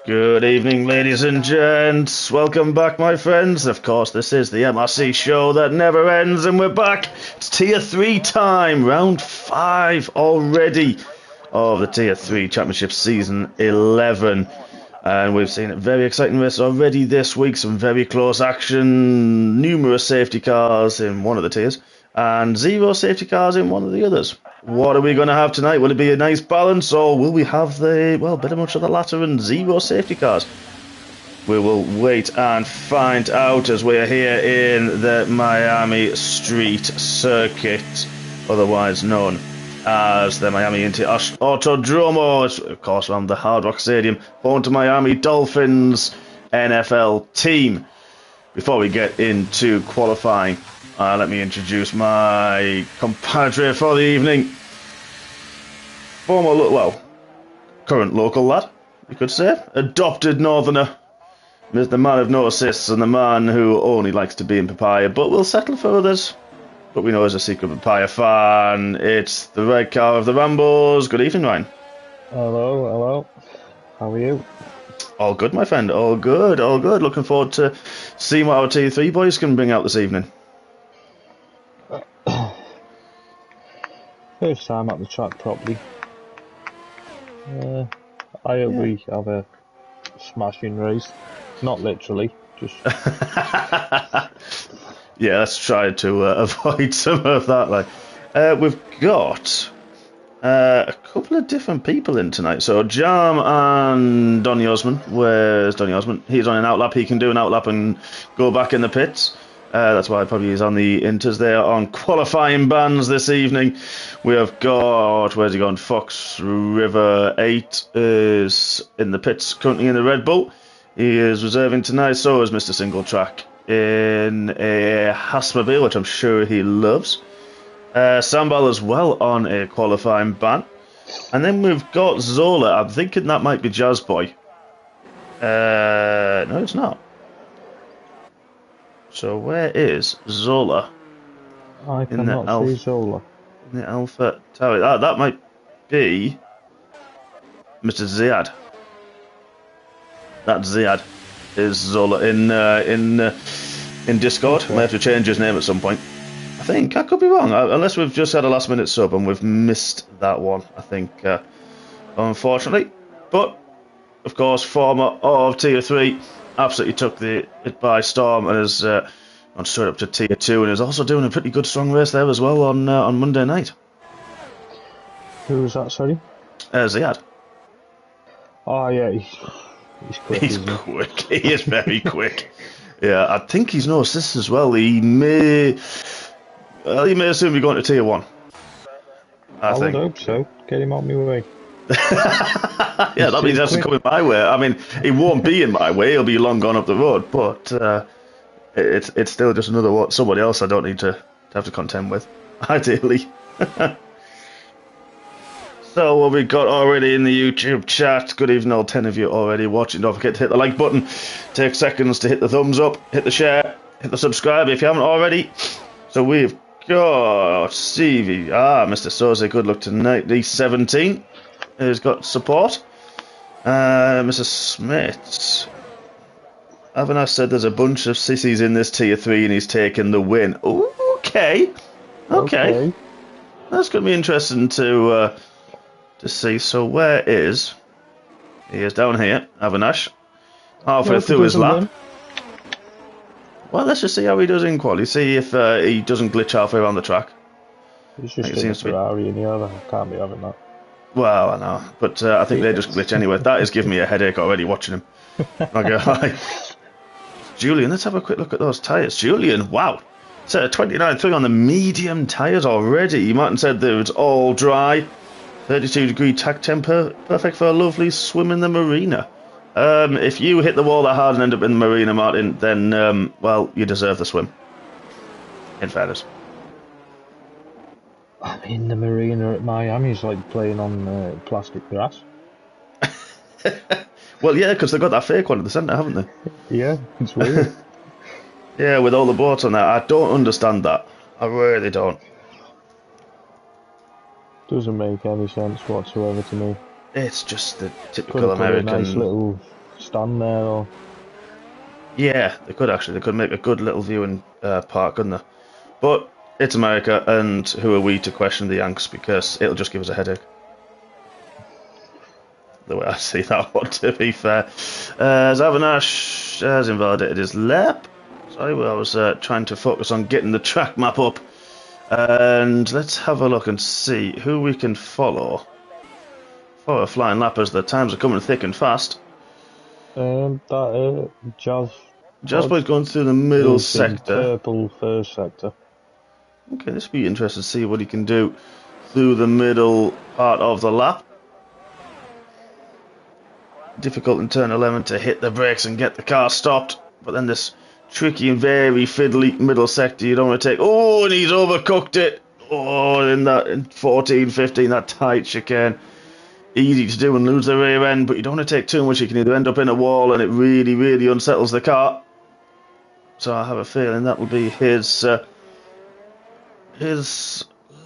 Good evening, ladies and gents. Welcome back, my friends. Of course, this is the MRC show that never ends, and we're back. It's Tier 3 time, round 5 already of the Tier 3 Championship Season 11. And we've seen a very exciting race already this week, some very close action, numerous safety cars in one of the tiers, and 0 safety cars in one of the others. What are we going to have tonight? Will it be a nice balance, or will we have very much of the latter and 0 safety cars? We will wait and find out as we are here in the Miami Street Circuit, otherwise known as the Miami Autodromo. It's, of course, on the Hard Rock Stadium, home to Miami Dolphins NFL team. Before we get into qualifying, let me introduce my compadre for the evening. Current local lad, you could say. Adopted northerner. The man of no assists and the man who only likes to be in papaya, but will settle for others. But we know as a secret papaya fan, it's the red car of the Rambos. Good evening, Ryan. Hello. How are you? All good, my friend. All good. Looking forward to seeing what our T3 boys can bring out this evening. First time at the track properly. I hope we have a smashing race. Not literally, just... Yeah, let's try to avoid some of that. We've got a couple of different people in tonight. So Jam and Donny Osman. Where's Donny Osman? He's on an outlap. He can do an outlap and go back in the pits. That's why probably he's on the inters there on qualifying bans this evening. We have got, where's he gone? Fox River 8 is in the pits, currently in the Red Bull. He is reserving tonight, so is Mr. Single Track in a Hasmobile, which I'm sure he loves. Sambal as well on a qualifying ban. And then we've got Zola. I'm thinking that might be Jazz Boy. No, it's not. So where is Zola? I cannot see Zola. In the Alpha Tower. That might be Mr. Ziad. That Ziad is Zola in Discord. Okay. May have to change his name at some point. I think I could be wrong, unless we've just had a last minute sub and we've missed that one. I think, unfortunately. But of course, former of Tier 3 absolutely took it by storm and has gone straight up to Tier 2 and is also doing a pretty good strong race there as well on Monday night. Who was that? Sorry. Ziad. Oh yeah. He's quick. He's quick. He is very quick. Yeah, I think he's no assist as well. He may soon be going to Tier 1. I think. would hope so. Get him out my way. Yeah, that means he has to come in my way. I mean, he won't be in my way. He'll be long gone up the road. But it's still just somebody else I don't need to have to contend with, ideally. So what we got already in the YouTube chat. Good evening, all 10 of you already watching. Don't forget to hit the like button. Take seconds to hit the thumbs up, hit the share, hit the subscribe if you haven't already. So we've got Stevie. Mr. Soze, good luck tonight. D17 has got support. Mrs. Smith. Avanash said there's a bunch of sissies in this Tier 3 and he's taking the win. Ooh, okay. That's going to be interesting to see. So where is he? Is down here, Avanash, halfway through his lap. Well, let's just see how he does in quali. See if he doesn't glitch halfway around the track. He's just in a Ferrari in the other. I can't be having that. Well, I know, but I think they just glitch anyway. That is giving me a headache already watching him. Okay, Julian, let's have a quick look at those tyres. Julian, wow, it's a 29.3 on the medium tyres already. Martin said that it's all dry. 32-degree tack temp, perfect for a lovely swim in the marina. If you hit the wall that hard and end up in the marina, Martin, then, well, you deserve the swim. In fairness. I mean, the marina at Miami is like playing on plastic grass. Well, yeah, because they've got that fake one at the centre, haven't they? Yeah, it's weird. Yeah, with all the boats on there. I don't understand that. I really don't. Doesn't make any sense whatsoever to me. It's just the typical American. A nice little stand there, or Yeah, they could actually. They could make a good little viewing park, couldn't they? But it's America, and who are we to question the Yanks? Because it'll just give us a headache. The way I see that one, to be fair. Zavanash has invalidated his lap. Sorry, well, I was trying to focus on getting the track map up. And let's have a look and see who we can follow. For flying lappers, the times are coming thick and fast. Jazz Boy's going through the middle sector. Purple first sector. Okay, this will be interesting to see what he can do through the middle part of the lap. Difficult in turn 11 to hit the brakes and get the car stopped. But then this tricky and very fiddly middle sector you don't want to take. Oh, and he's overcooked it. Oh, in 14, 15, that tight chicane. Easy to do and lose the rear end, but you don't want to take too much. You can either end up in a wall and it really, really unsettles the car. So I have a feeling that will be his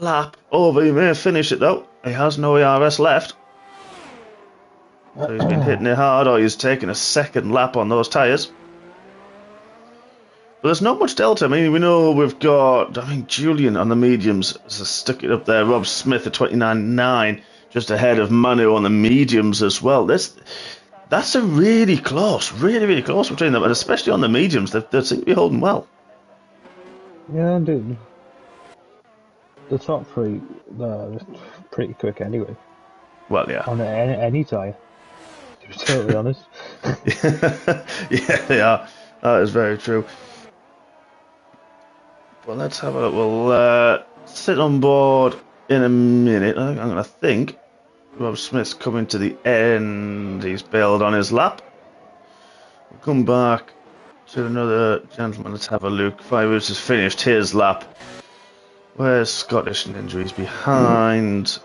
lap over. He may finish it though. He has no ERS left. So he's been hitting it hard, or he's taking a second lap on those tyres. But there's not much delta. I mean, we know we've got, Julian on the mediums has stuck it up there. Rob Smith at 29.9, just ahead of Manu on the mediums as well. That's a really close between them, and especially on the mediums, they seem to be holding well. Yeah, dude. The top three, they're pretty quick anyway. Well, yeah. On any tyre, to be totally honest. Yeah, they are. That is very true. Well, let's have a look. We'll sit on board in a minute. I'm going to think Rob Smith's coming to the end. He's bailed on his lap. We'll come back to another gentleman. Let's have a look. Firewoods has finished his lap. Where's Scottish Ninja? He's behind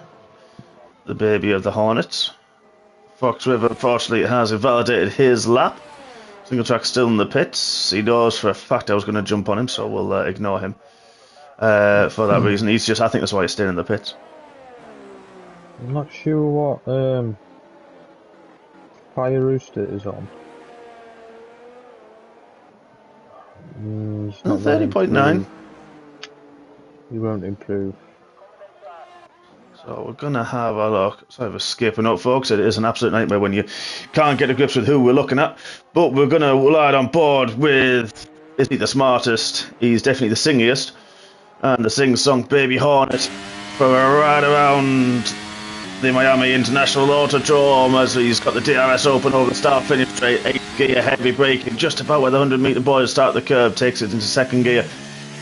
the baby of the Hornets. Fox River, unfortunately, has invalidated his lap. Single track still in the pits. He knows for a fact I was going to jump on him, so we'll ignore him for that reason. I think that's why he's staying in the pits. I'm not sure what Fire Rooster is on. 30.9. He won't improve. So we're going to have a look. Sorry for skipping up, folks. It is an absolute nightmare when you can't get to grips with who we're looking at. But we're going to ride on board with, is he the smartest? He's definitely the singiest. And the sing-song Baby Hornet for a ride around the Miami International Autodrome as he's got the DRS open over the start-finish straight. 8th gear, heavy braking, just about where the 100-metre boys start the curve. Takes it into second gear.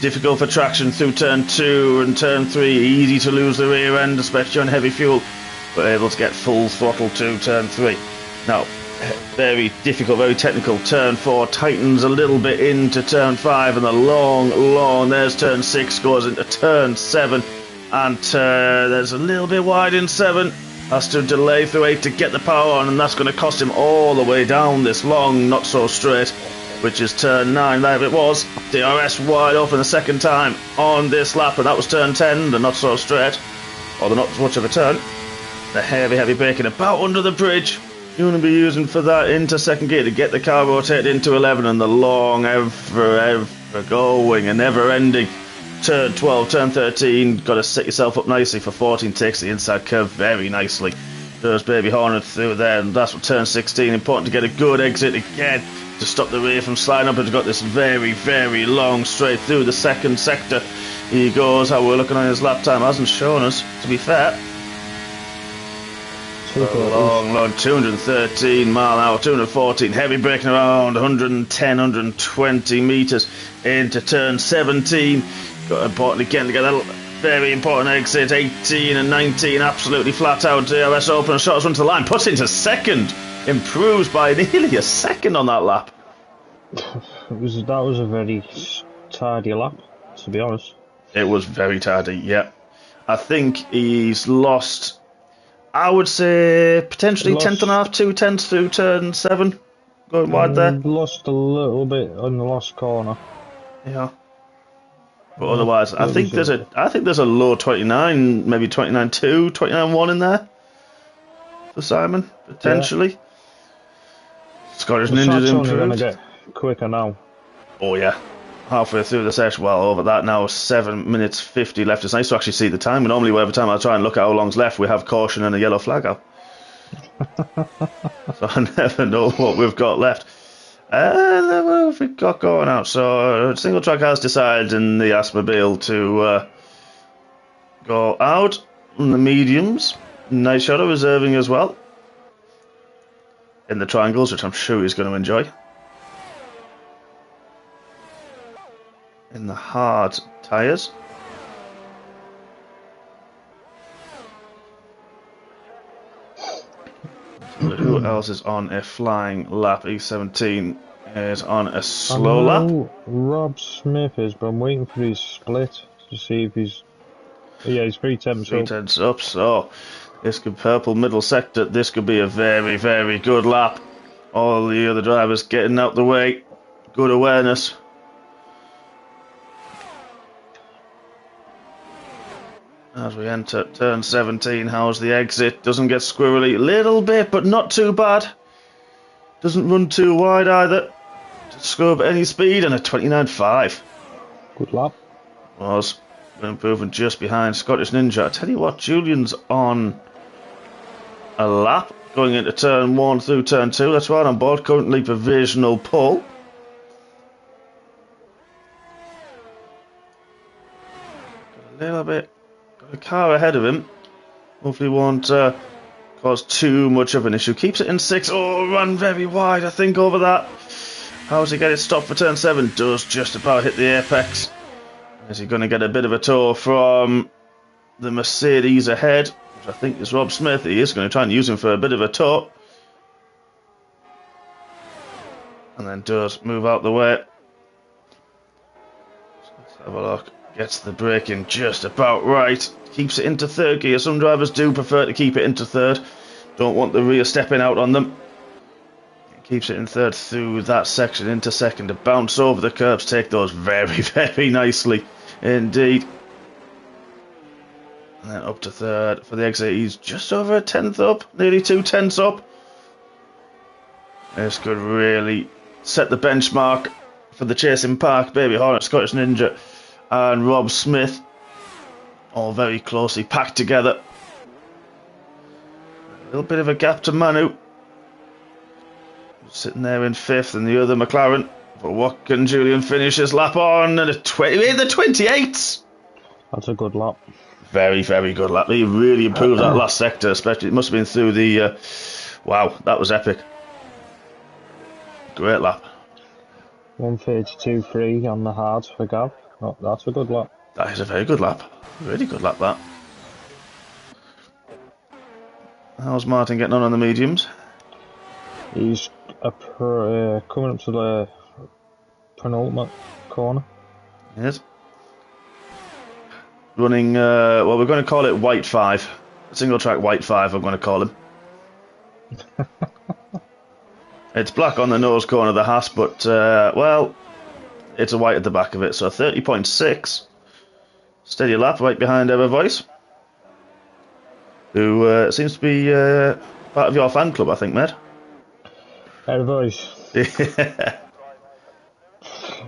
Difficult for traction through turn 2 and turn 3. Easy to lose the rear end, especially on heavy fuel. But able to get full throttle to turn 3. Now, very difficult, very technical. Turn 4 tightens a little bit into turn 5. And the long, there's turn 6, goes into turn 7. And there's a little bit wide in 7. Has to delay through 8 to get the power on. And that's going to cost him all the way down this long, not so straight, which is turn 9. There it was. DRS wide open the second time on this lap, and that was turn 10, the not so straight, or the not much of a turn. The heavy braking about under the bridge. You're going to be using for that into second gear to get the car rotated into 11, and the long, ever going and never ending turn 12, turn 13. Got to set yourself up nicely for 14. Takes the inside curve very nicely. Does Baby Hornet through there, and that's what turn 16. Important to get a good exit again to stop the rear from sliding up. It's got this very long straight through the second sector. He goes. How we're looking on his lap time hasn't shown us, to be fair. Long 213 mile an hour, 214, heavy braking around 110, 120 metres into turn 17. Got important again to get that very important exit. 18 and 19 absolutely flat out. DRS open, shot us onto the line, puts into second. Improves by nearly a second on that lap. That was a very tardy lap, to be honest. It was very tardy, yeah. I think he's lost, I would say, potentially 10th and a half, 2 tenths through turn 7. Going wide there. Lost a little bit on the last corner. Yeah. But otherwise, I think there's a low 29, maybe 29.2, 29.1 in there for Simon, potentially. Yeah. Scottish The Ninjas track's only going to improved. get quicker now. Oh yeah, halfway through the session, well over that now, 7 minutes 50 left. It's nice to actually see the time. Normally every time I try and look at how long's left, we have caution and a yellow flag up. So I never know what we've got left. What have we got going out? So single track has decided in the Asmobile to go out in the mediums. Night Shadow reserving as well in the triangles, which I'm sure he's going to enjoy. In the hard tyres. Who else is on a flying lap? E17 is on a slow lap. Rob Smith has been waiting for his split to see if he's... Yeah, he's 3 tenths up, so this could purple middle sector. This could be a very, very good lap. All the other drivers getting out the way. Good awareness. As we enter turn 17, how's the exit? Doesn't get squirrely. Little bit, but not too bad. Doesn't run too wide either. Doesn't score at any speed, and a 29.5. Good lap. Was improving just behind Scottish Ninja. I tell you what, Julian's on a lap going into turn 1 through turn 2. That's right on board. Currently provisional pole. Got a little bit. Got a car ahead of him. Hopefully won't cause too much of an issue. Keeps it in 6. Oh, ran very wide, I think, over that. How does he get it stopped for turn 7? Does just about hit the apex. Is he going to get a bit of a tow from the Mercedes ahead, which I think is Rob Smith? He is going to try and use him for a bit of a tow. And then does move out the way. Let's have a look. Gets the braking just about right. Keeps it into third gear. Some drivers do prefer to keep it into third. Don't want the rear stepping out on them. Keeps it in third through that section into second to bounce over the curbs. Take those very, very nicely indeed. And then up to third for the exit. He's just over a tenth up. Nearly 2 tenths up. This could really set the benchmark for the Chasing Park. Baby Hornet, Scottish Ninja and Rob Smith. All very closely packed together. A little bit of a gap to Manu. Sitting there in 5th, and the other McLaren. But what can Julian finish his lap on? And the 28s! That's a good lap. Very, very good lap. He really improved that last sector, especially. It must have been through the... wow, that was epic. Great lap. 132.3 on the hards for Gav. Oh, that's a good lap. That is a very good lap. Really good lap, that. How's Martin getting on the mediums? He's coming up to the penultimate corner. Yes. Running, well, we're going to call it White 5. Single track White 5, I'm going to call him. It's black on the nose corner of the Haas, but, well, it's a white at the back of it, so 30.6. Steady lap right behind Ever Voice, who seems to be part of your fan club, I think, mate. Ever Voice. Yeah.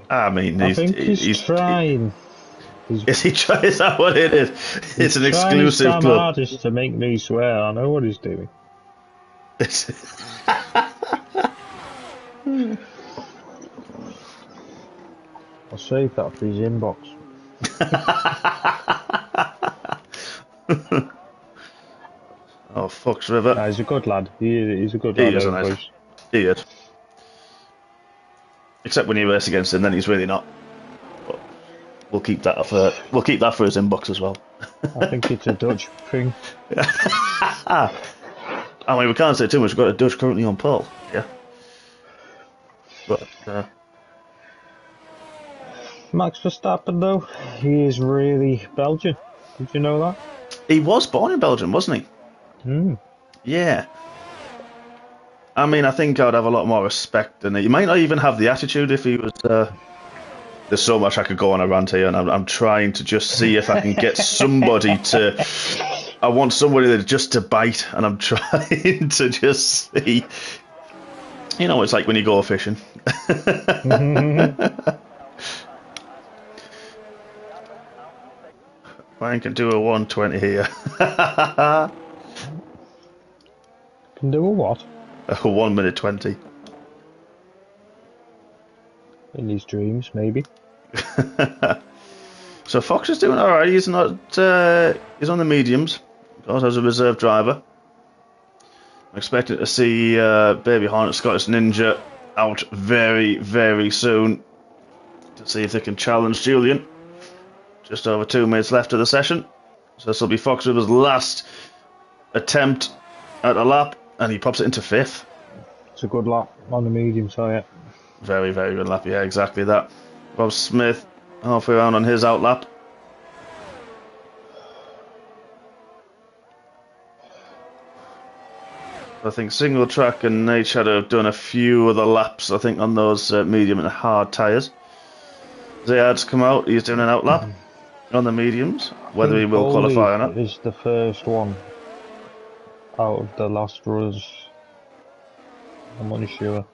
I mean, I think he's trying. Is he trying? Is that what it is? It's an exclusive club. club. Hardest to make me swear. I know what he's doing. I'll save that for his inbox. Oh, fucks River. Nah, he's a good lad. He's a good lad. He is a nice. He is. Except when you race against him, then he's really not. But we'll keep that for his inbox as well. I think it's a Dutch thing. I mean, we can't say too much. We've got a Dutch currently on pole. Yeah. But Max Verstappen, though, he is really Belgian. Did you know that? he was born in Belgium, wasn't he? Hmm. Yeah. I mean, I think I'd have a lot more respect, and he might not even have the attitude if he was. There's so much I could go on a rant here, and I'm trying to just see if I can get somebody to. I want somebody that just to bite, and I'm trying to just see You know what it's like when you go fishing. Ryan can do a 120 here. Can do a what? A 1 minute 20. In his dreams, maybe. So Fox is doing alright. He's not. He's on the mediums. Also as a reserve driver. I'm expecting to see Baby Hornet Scottish Ninja out very, very soon to see if they can challenge Julian. Just over 2 minutes left of the session. So this will be Fox River's last attempt at a lap, and he pops it into 5th. It's a good lap on the medium, so yeah. Very, very good lap, yeah, exactly that. Rob Smith halfway around on his out lap. I think Single Track and Nate Shadow have done a few of the laps, I think, on those medium and hard tyres. Zayad's come out, he's doing an out lap on the mediums, whether he will qualify or not. Is the first one out of the last runners. I'm unsure.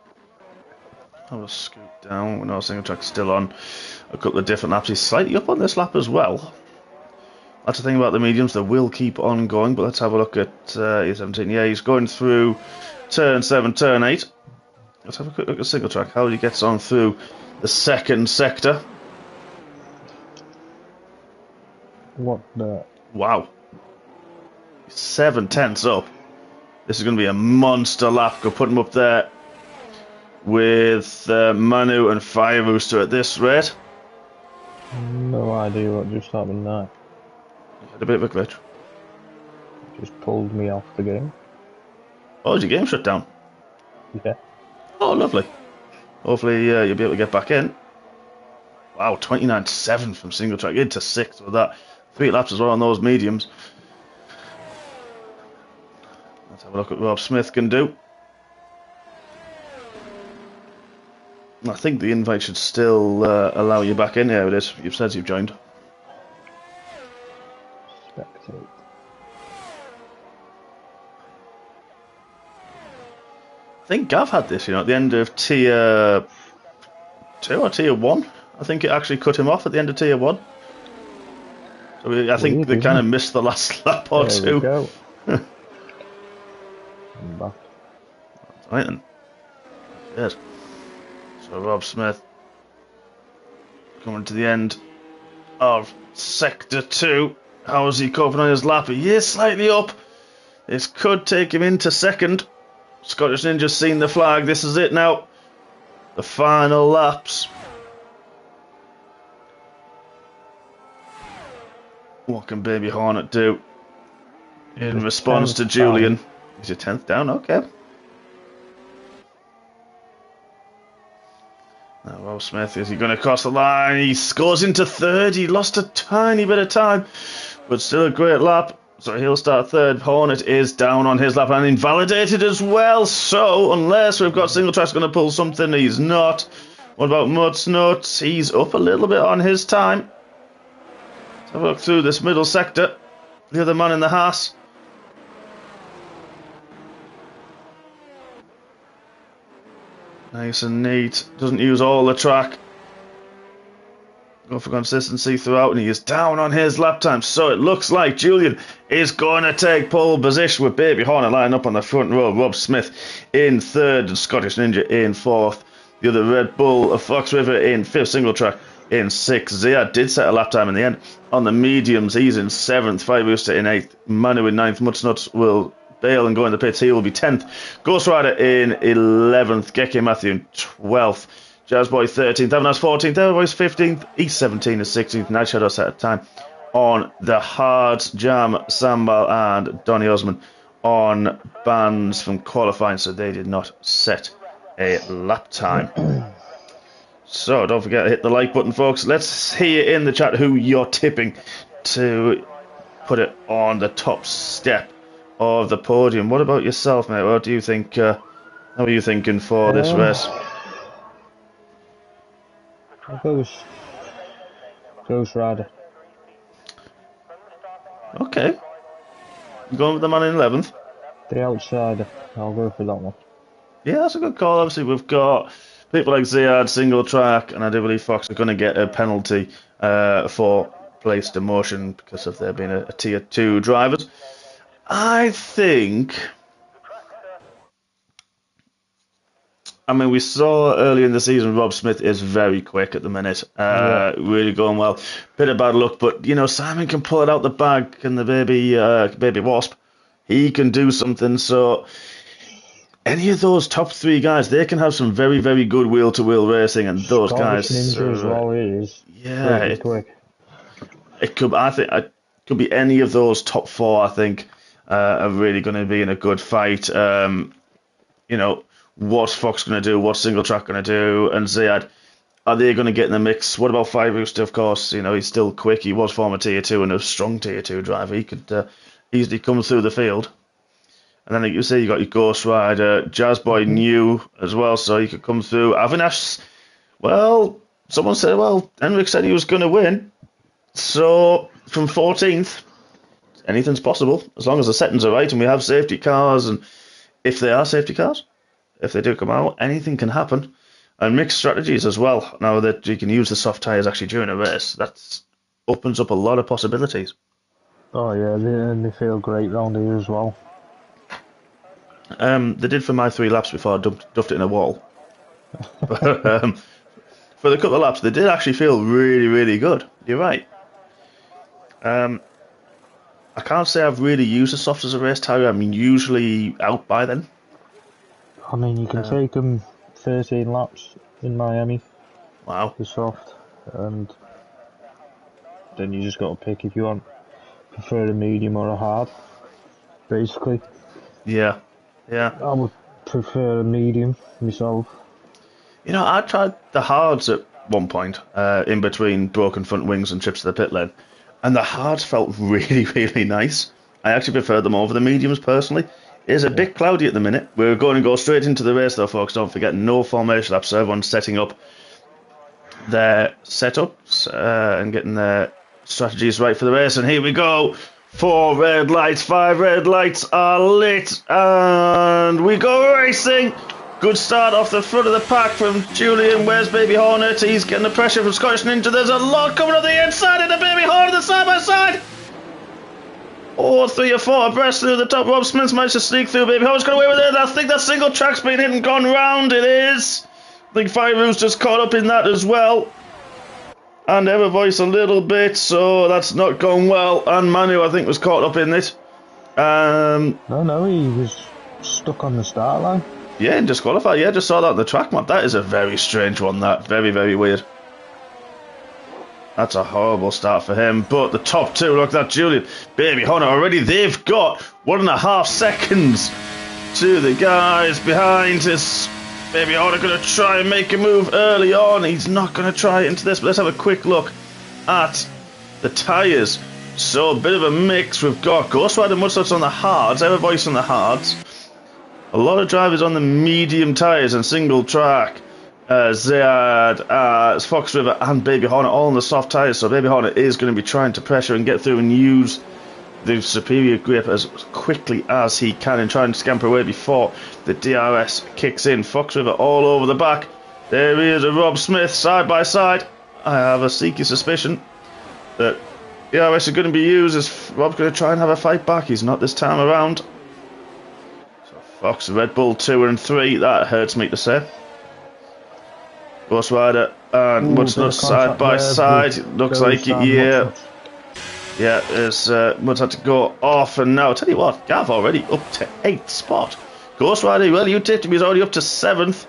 I'll scoot down. We know Single Track's still on a couple of different laps. He's slightly up on this lap as well. That's the thing about the mediums, they will keep on going, but let's have a look at E17. Yeah, he's going through turn 7, turn 8. Let's have a quick look at Single Track, how he gets on through the second sector. What the? Wow. 7/10 up. This is going to be a monster lap. Go put him up there with Manu and Fire Rooster at this rate. No idea what just happened there. Had a bit of a glitch. Just pulled me off the game. Oh, is your game shut down? Yeah. Oh, lovely. Hopefully you'll be able to get back in. Wow, 29.7 from Single Track into 6th with that. 3 laps as well on those mediums. Let's have a look at what Rob Smith can do. I think the invite should still allow you back in. Here it is. You've said you've joined. Spectate. I think Gav had this, at the end of tier 2 or tier 1. I think it actually cut him off at the end of tier 1. So I think they kind of missed the last lap or there two. We go. I'm back. Right then. Yes. So Rob Smith coming to the end of sector 2. How is he coping on his lap? He is slightly up. This could take him into 2nd. Scottish Ninja's seen the flag. This is it now. The final laps. What can Baby Hornet do in response to Julian? Down. He's your 10th down, okay. Now Rob Smith, is he going to cross the line? He scores into 3rd. He lost a tiny bit of time, but still a great lap. So he'll start 3rd. Hornet is down on his lap and invalidated as well. So unless we've got Single Track's going to pull something, he's not. What about Mudsnuts? He's up a little bit on his time. Let's have a look through this middle sector. The other man in the Haas. Nice and neat. Doesn't use all the track. Go for consistency throughout, and he is down on his lap time. So it looks like Julian is going to take pole position with Baby Hornet lying up on the front row. Rob Smith in 3rd and Scottish Ninja in 4th. The other Red Bull of Fox River in 5th. Single Track in 6th. Zia did set a lap time in the end. On the mediums, he's in 7th. Fire Rooster in 8th. Manu in 9th. Mudsnuts will bail and go in the pits. He will be 10th. Ghost Rider in 11th. Geke Matthew in 12th. Jazzboy 13th. Avanas 14th. Everboy's 15th. E17 is 16th. Night Shadow set a time on the hards. Jam, Sambal and Donny Osman on bans from qualifying, so they did not set a lap time. So don't forget to hit the like button, folks. Let's hear in the chat who you're tipping to put it on the top step of the podium. What about yourself, mate? What do you think? How are you thinking for this race? Ghost Rider. Okay. You going with the man in 11th? The outsider. I'll go for that one. Yeah, that's a good call. Obviously, we've got people like Ziyad, single track, and I do believe Fox are going to get a penalty for place demotion because of there being a tier 2 drivers. I think. I mean, we saw early in the season Rob Smith is very quick at the minute. Really going well. Bit of bad luck, but you know Simon can pull it out the bag, and the baby wasp, he can do something. So any of those top 3 guys, they can have some very, very good wheel-to-wheel racing, and those Scottish guys. Ninja as well. He is. Yeah, quick. It could. I think it could be any of those top 4. I think are really going to be in a good fight. You know, what's Fox going to do? What's Single Track going to do? And Ziyad, are they going to get in the mix? What about Five Rooster? Of course, you know he's still quick. He was former tier 2 and a strong tier 2 driver. He could easily come through the field. And then, like you say, you got your Ghost Rider, Jazz Boy new as well, so he could come through. Avinash, well, someone said, well, Henrik said he was going to win. So from 14th, anything's possible as long as the settings are right and we have safety cars. And if they are safety cars, if they do come out, anything can happen. And mixed strategies as well. Now that you can use the soft tyres actually during a race, that opens up a lot of possibilities. Oh yeah, they feel great round here as well. They did for my 3 laps before I duffed it in a wall. For the couple of laps, they did actually feel really, really good. You're right. I can't say I've really used the soft as a race tyre. I'm usually out by then. I mean, you can take them 13 laps in Miami. Wow. The soft, and then you just got to pick if you prefer a medium or a hard. Basically. Yeah. I would prefer a medium myself. You know, I tried the hards at one point, in between broken front wings and trips to the pit lane, and the hards felt really, really nice. I actually prefer them over the mediums personally. It is a bit cloudy at the minute. We're going to go straight into the race though, folks. Don't forget, no formation laps, so everyone's setting up their setups and getting their strategies right for the race. And here we go. 4 red lights, 5 red lights are lit, and we go racing. Good start off the front of the pack from Julian. Where's Baby Hornet? He's getting the pressure from Scottish Ninja. There's a lot coming up the inside of the Baby Hornet, the side by side. 3 or 4 abreast through the top. Rob Smith managed to sneak through. Baby Hornet's got away with it. I think that single track's been hit and gone round. It is. I think Fire Rooster's caught up in that as well. And Ever Voice a little bit, so that's not gone well. And Manu, I think, was caught up in it. No, he was stuck on the start line. Yeah, and disqualified. Yeah, just saw that on the track map. That is a very strange one, that. Very, very weird. That's a horrible start for him. But the top 2, look at that, Julian. Baby Hornet already. They've got 1.5 seconds to the guys behind us. Baby Hornet going to try and make a move early on. He's not going to try it into this, but let's have a quick look at the tyres. So, a bit of a mix. We've got Ghost Rider Mudslats on the hards, Ever Voice on the hards. A lot of drivers on the medium tyres and single track. Ziyad, Fox River and Baby Hornet all on the soft tyres. So, Baby Hornet is going to be trying to pressure and get through and use the superior grip as quickly as he can and try and scamper away before the DRS kicks in. Fox River all over the back. There he is, a Rob Smith side by side. I have a sneaky suspicion that DRS are going to be used as Rob's going to try and have a fight back. He's not this time around. So Fox, Red Bull 2 and 3. That hurts me to say. Ghost Rider and Mudsnut side by side. Looks like it, yeah. Yeah, there's Muds had to go off, and now, tell you what, Gav already up to 8th spot. Ghost Rider, well, you tipped him, he's already up to 7th.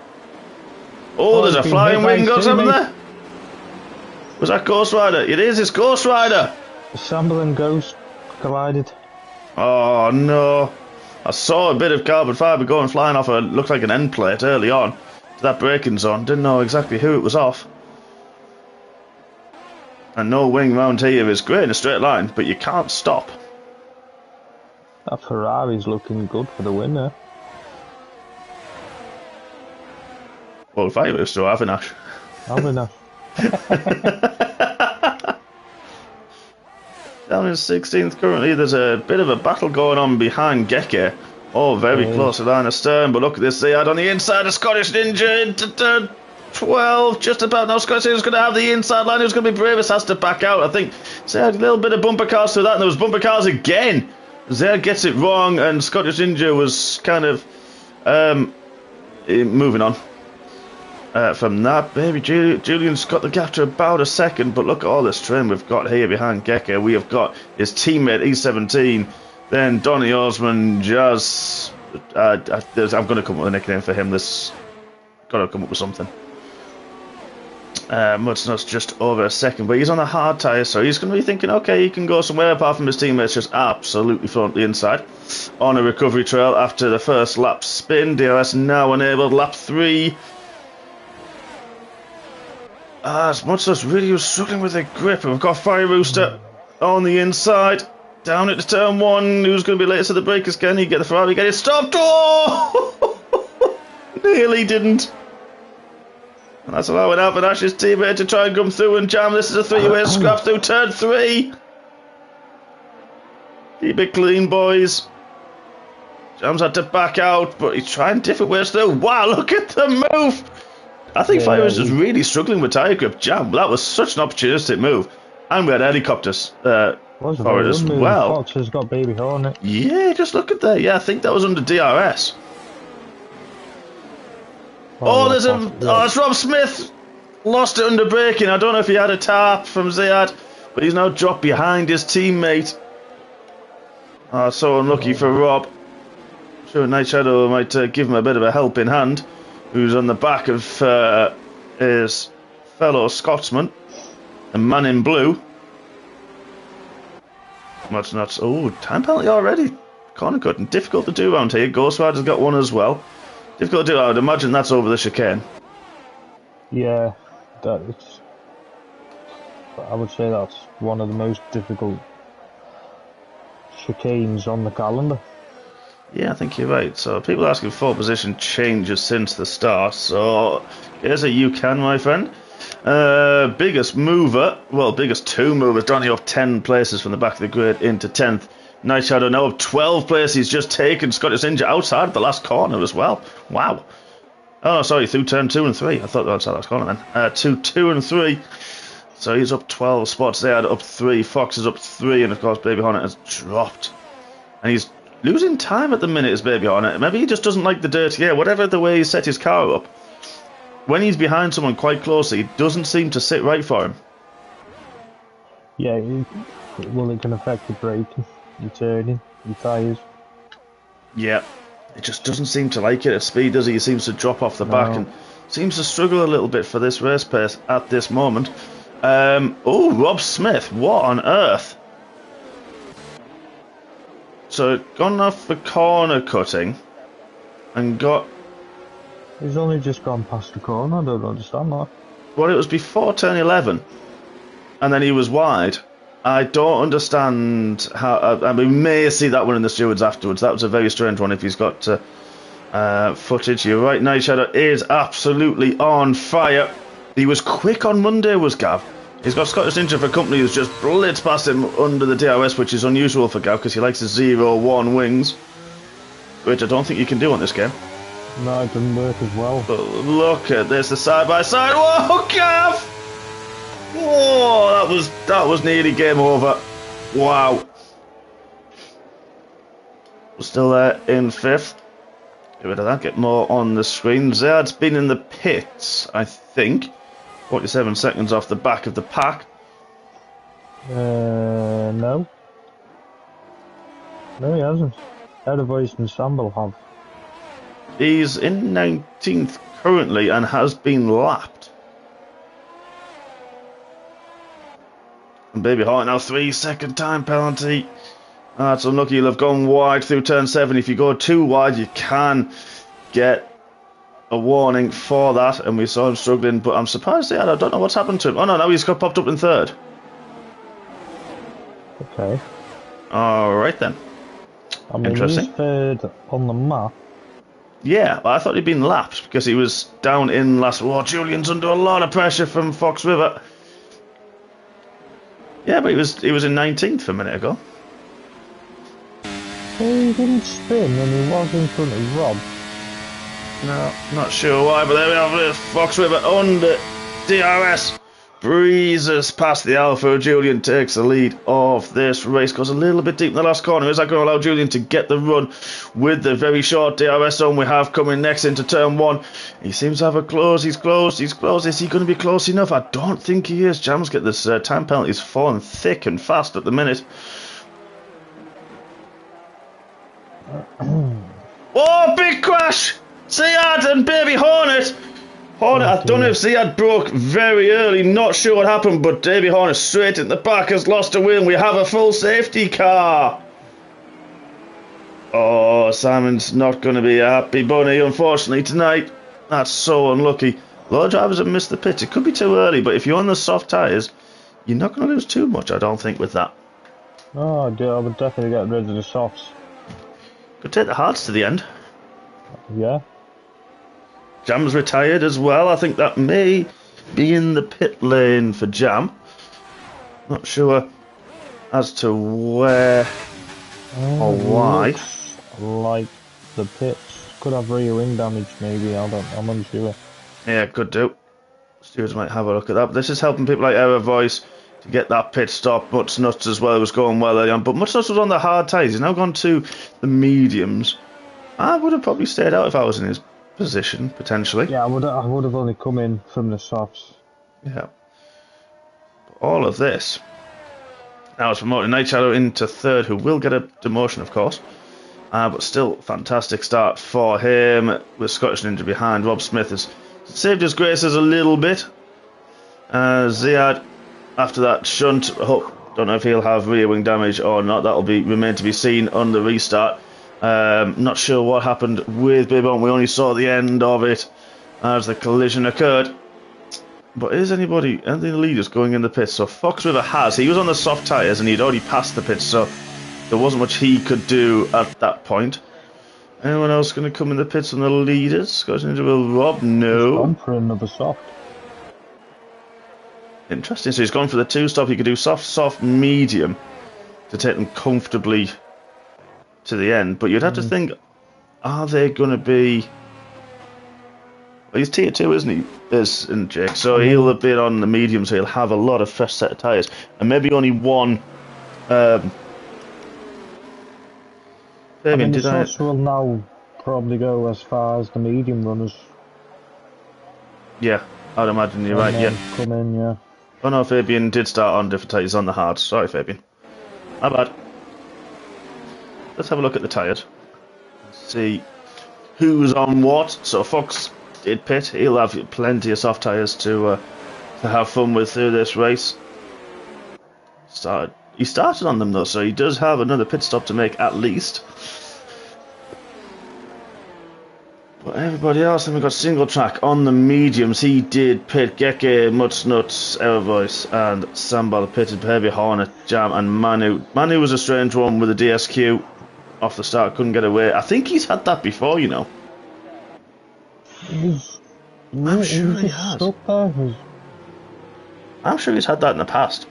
Oh, there's a flying wing goes over there. Was that Ghost Rider? It is, it's Ghost Rider. The Shamble and Ghost collided. Oh, no. I saw a bit of carbon fibre going flying off looked like an end plate early on to that braking zone. Didn't know exactly who it was off. And no wing round here is great in a straight line, but you can't stop. That Ferrari's looking good for the winner. Well, if I was to Avinash. Avinash. Down in 16th currently, there's a bit of a battle going on behind Geke. Oh, very close to line of stern, but look at this Zayad on the inside, a Scottish Ninja into turn 12, just about. Now Scottish Ninja's going to have the inside line, who's going to be bravest, has to back out, I think. Zayad, a little bit of bumper cars through that, and there was bumper cars again. Zayad gets it wrong, and Scottish Ninja was kind of moving on. From that, baby Julian's got the gap to about a second, but look at all this trim we've got here behind Gecko. We have got his teammate E17, then Donny Osman, Jazz. I'm going to come up with a nickname for him. This got to come up with something. Mudsnut's just over a second, but he's on a hard tyre, so he's going to be thinking, okay, he can go somewhere. Apart from his teammates just absolutely thrown the inside on a recovery trail after the first lap spin. DRS now enabled. Lap 3. Mudsnut's really was struggling with the grip. We've got Fire Rooster on the inside. Down into turn 1. Who's going to be later to the breakers? Can he get the Ferrari? Get it stopped? Oh! Nearly didn't. And that's allowing Alvin Ash's teammate to try and come through and jam. This is a 3-way scrap through turn 3. Keep it clean, boys. Jam's had to back out, but he's trying different ways through. Wow, look at the move. I think Fire was just really struggling with tyre grip. Jam, that was such an opportunistic move. And we had helicopters for it as well. Fox has got Baby Hornet. Yeah, just look at that. Yeah, I think that was under DRS. It's Rob Smith. Lost it under braking. I don't know if he had a tap from Zayad, but he's now dropped behind his teammate. So unlucky for Rob. I'm sure Night Shadow might give him a bit of a helping hand. Who's on the back of his fellow Scotsman, a man in blue. That's nuts. Oh, time penalty already. Corner cutting. Difficult to do around here. Ghost Rider's got one as well. Difficult to do. I would imagine that's over the chicane. Yeah, I would say that's one of the most difficult chicanes on the calendar. Yeah, I think you're right. So people are asking for position changes since the start. So here's a you can, my friend. Biggest mover, well, biggest two movers. Donny up 10 places from the back of the grid into 10th. Night Shadow now up 12 places. He's just taken Scottish Ninja outside of the last corner as well. Wow. Oh, no, sorry, through turn 2 and 3. I thought that was the last corner then. 2 and 3. So he's up 12 spots there, up 3. Fox is up 3, and of course Baby Hornet has dropped. And he's losing time at the minute, is Baby Hornet. Maybe he just doesn't like the dirty air. Whatever the way he set his car up, when he's behind someone quite closely, it doesn't seem to sit right for him. Yeah, it can affect your braking, your turning, your tyres. Yeah, it just doesn't seem to like it at speed, does he? He seems to drop off the back and seems to struggle a little bit for this race pace at this moment. Rob Smith, what on earth? So, gone off the corner cutting and got... He's only just gone past the corner, I don't understand that. Well, it was before turn 11, and then he was wide. I don't understand how... I mean, we may see that one in the stewards afterwards. That was a very strange one if he's got footage. You're right, Night Shadow is absolutely on fire. He was quick on Monday, was Gav. He's got Scottish Ninja for company who's just blitzed past him under the DRS, which is unusual for Gav because he likes his 0-1 wings, which I don't think you can do on this game. No, it didn't work as well. But look at this, the side-by-side. Whoa, Gav! Whoa, that was nearly game over. Wow. We're still there in 5th. Get rid of that, get more on the screen. Zayad's been in the pits, I think. 47 seconds off the back of the pack. No. No, he hasn't. Voice and Samble have. He's in 19th currently and has been lapped. And Baby Hornet now 3-second time penalty. That's unlucky. You'll have gone wide through turn 7. If you go too wide, you can get a warning for that. And we saw him struggling, but I'm surprised. I don't know what's happened to him. Oh no, now he's got popped up in 3rd. Okay. Alright then. I mean, interesting. He's 3rd on the map. Yeah, but I thought he'd been lapped because he was down in last. Oh, Julian's under a lot of pressure from Fox River. Yeah, but he was in 19th a minute ago. He didn't spin and he was in front of Rob. No, not sure why, but there we have it. Fox River under DRS. Breezes past the Alpha. Julian takes the lead of this race. Goes a little bit deep in the last corner. Is that going to allow Julian to get the run with the very short DRS zone we have coming next into turn one? He seems to have a close. He's close. He's close. Is he going to be close enough? I don't think he is. Jam's get this time penalty is falling thick and fast at the minute. Oh, big crash! Ziad and Baby Hornet. I don't know if Ziad broke very early, not sure what happened, but Baby Hornet straight in the back has lost a win. We have a full safety car. Oh, Simon's not going to be a happy bunny, unfortunately, tonight. That's so unlucky. A lot of drivers have missed the pits. It could be too early, but if you're on the soft tyres, you're not going to lose too much, I don't think, with that. Oh, I would definitely get rid of the softs. Could take the hards to the end. Yeah. Jam's retired as well. I think that may be in the pit lane for Jam. Not sure as to where or why. Like the pits could have rear wing damage, maybe. I'm unsure. Yeah, could do. Stewards might have a look at that. But this is helping people like Error Voice to get that pit stop. Mutz Nuts as well was going well early on, but Mutz Nuts was on the hard tyres. He's now gone to the mediums. I would have probably stayed out if I was in his position, potentially. Yeah, I would have only come in from the softs. Yeah. But all of this now is promoting Night Shadow into third, who will get a demotion, of course. But still, fantastic start for him with Scottish Ninja behind. Rob Smith has saved his graces a little bit. Ziad, after that shunt, don't know if he'll have rear wing damage or not. That'll remain to be seen on the restart. Not sure what happened with Bibbon. We only saw the end of it as the collision occurred. But is any of the leaders going in the pits? So Fox River he was on the soft tyres and he'd already passed the pits, so there wasn't much he could do at that point. Anyone else going to come in the pits from the leaders? Scottish Ninja will Rob? No. He's gone for another soft. Interesting. So he's gone for the two stop. He could do soft, medium to take them comfortably to the end. But you'd have to think, are they going to be... Well, he's tier 2, isn't he? Isn't Jake? So he'll have been on the medium, so he'll have a lot of fresh set of tyres. And maybe only one... the softs will now probably go as far as the medium runners. Yeah, I'd imagine you're right, yeah. Come in, yeah. Oh no, Fabian did start on different tyres on the hards. Sorry, Fabian. My bad. Let's have a look at the tyres. See who's on what. So Fox did pit. He'll have plenty of soft tyres to have fun with through this race. He started on them though, so he does have another pit stop to make at least. But everybody else, then we've got single track on the mediums. He did pit Geke, Mutz Nuts, Error Voice, and Sambal pitted Heavy Hornet, Jam, and Manu. Manu was a strange one with a DSQ off the start, couldn't get away. I think he's had that before, you know. I'm sure he has. I'm sure he's had that in the past.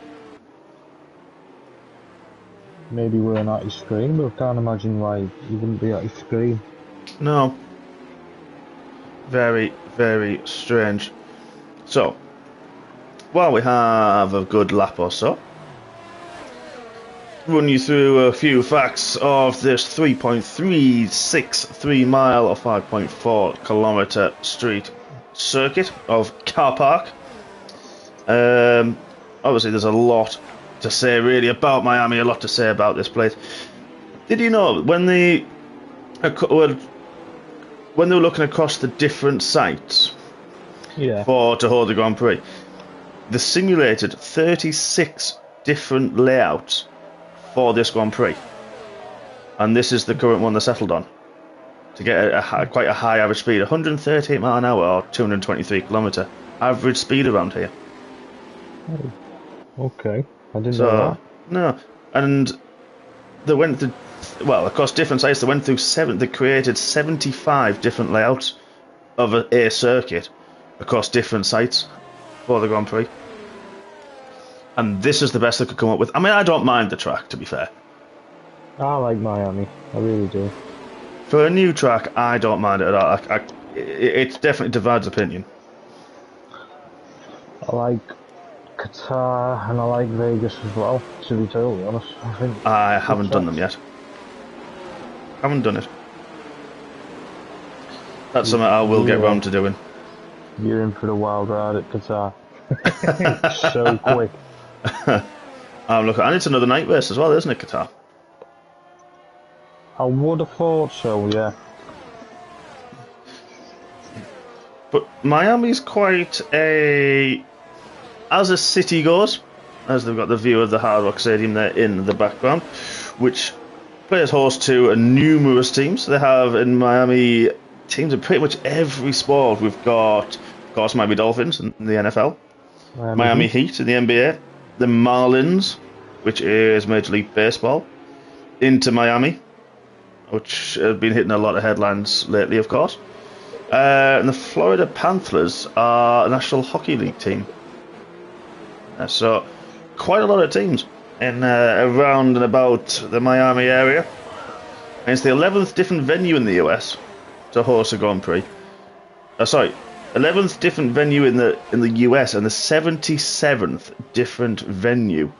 Maybe we're not his screen, but I can't imagine why he wouldn't be at his screen. No. Very, very strange. So, while we have a good lap or so, run you through a few facts of this 3.363 mile or 5.4 kilometre street circuit of car park. Obviously there's a lot to say really about Miami, a lot to say about this place. Did you know when they were looking across the different sites to hold the Grand Prix, they simulated 36 different layouts for this Grand Prix, and this is the current one they settled on to get quite a high average speed, 138 mile an hour or 223 kilometre average speed around here. Oh, okay, I didn't know that. No, and they went through, well, across different sites, they created 75 different layouts of a circuit across different sites for the Grand Prix. And this is the best they could come up with. I mean, I don't mind the track, to be fair. I like Miami. I really do. For a new track, I don't mind it at all. It definitely divides opinion. I like Qatar and I like Vegas as well, to be totally honest. I think I haven't done them yet. Haven't done it. That's something I will get round to doing. You're in for the wild ride at Qatar. It's so quick. I'm looking, and it's another night race as well, isn't it, Qatar? I would have thought so, yeah. But Miami's quite a, as a city goes, as they've got the view of the Hard Rock Stadium there in the background, which plays host to numerous teams. They have in Miami teams in pretty much every sport. We've got, of course, Miami Dolphins in the NFL, Miami Heat in the NBA, the Marlins, which is Major League Baseball, Inter Miami, which have been hitting a lot of headlines lately, of course. And the Florida Panthers are a National Hockey League team. So, quite a lot of teams in around and about the Miami area. And it's the 11th different venue in the US to host a Grand Prix. 11th different venue in the US and the 77th different venue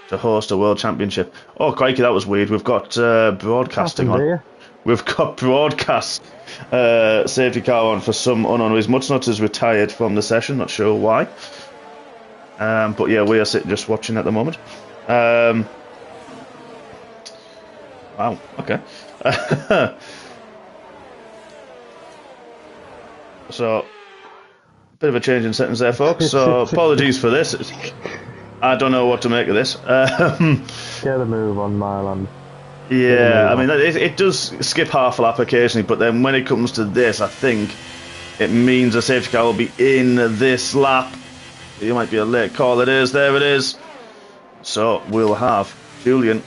to host a World Championship. Oh, crikey, that was weird. We've got broadcasting on. We've got broadcast safety car on for some unknown reason. Mutsnot has retired from the session, not sure why. But yeah, we are sitting just watching at the moment. Wow, okay. So, bit of a change in sentence there, folks. So, apologies for this. I don't know what to make of this. Get a move on, Myland. Yeah, I mean, it does skip half a lap occasionally, but then when it comes to this, I think it means a safety car will be in this lap. It might be a late call. It is. There it is. So we'll have Julian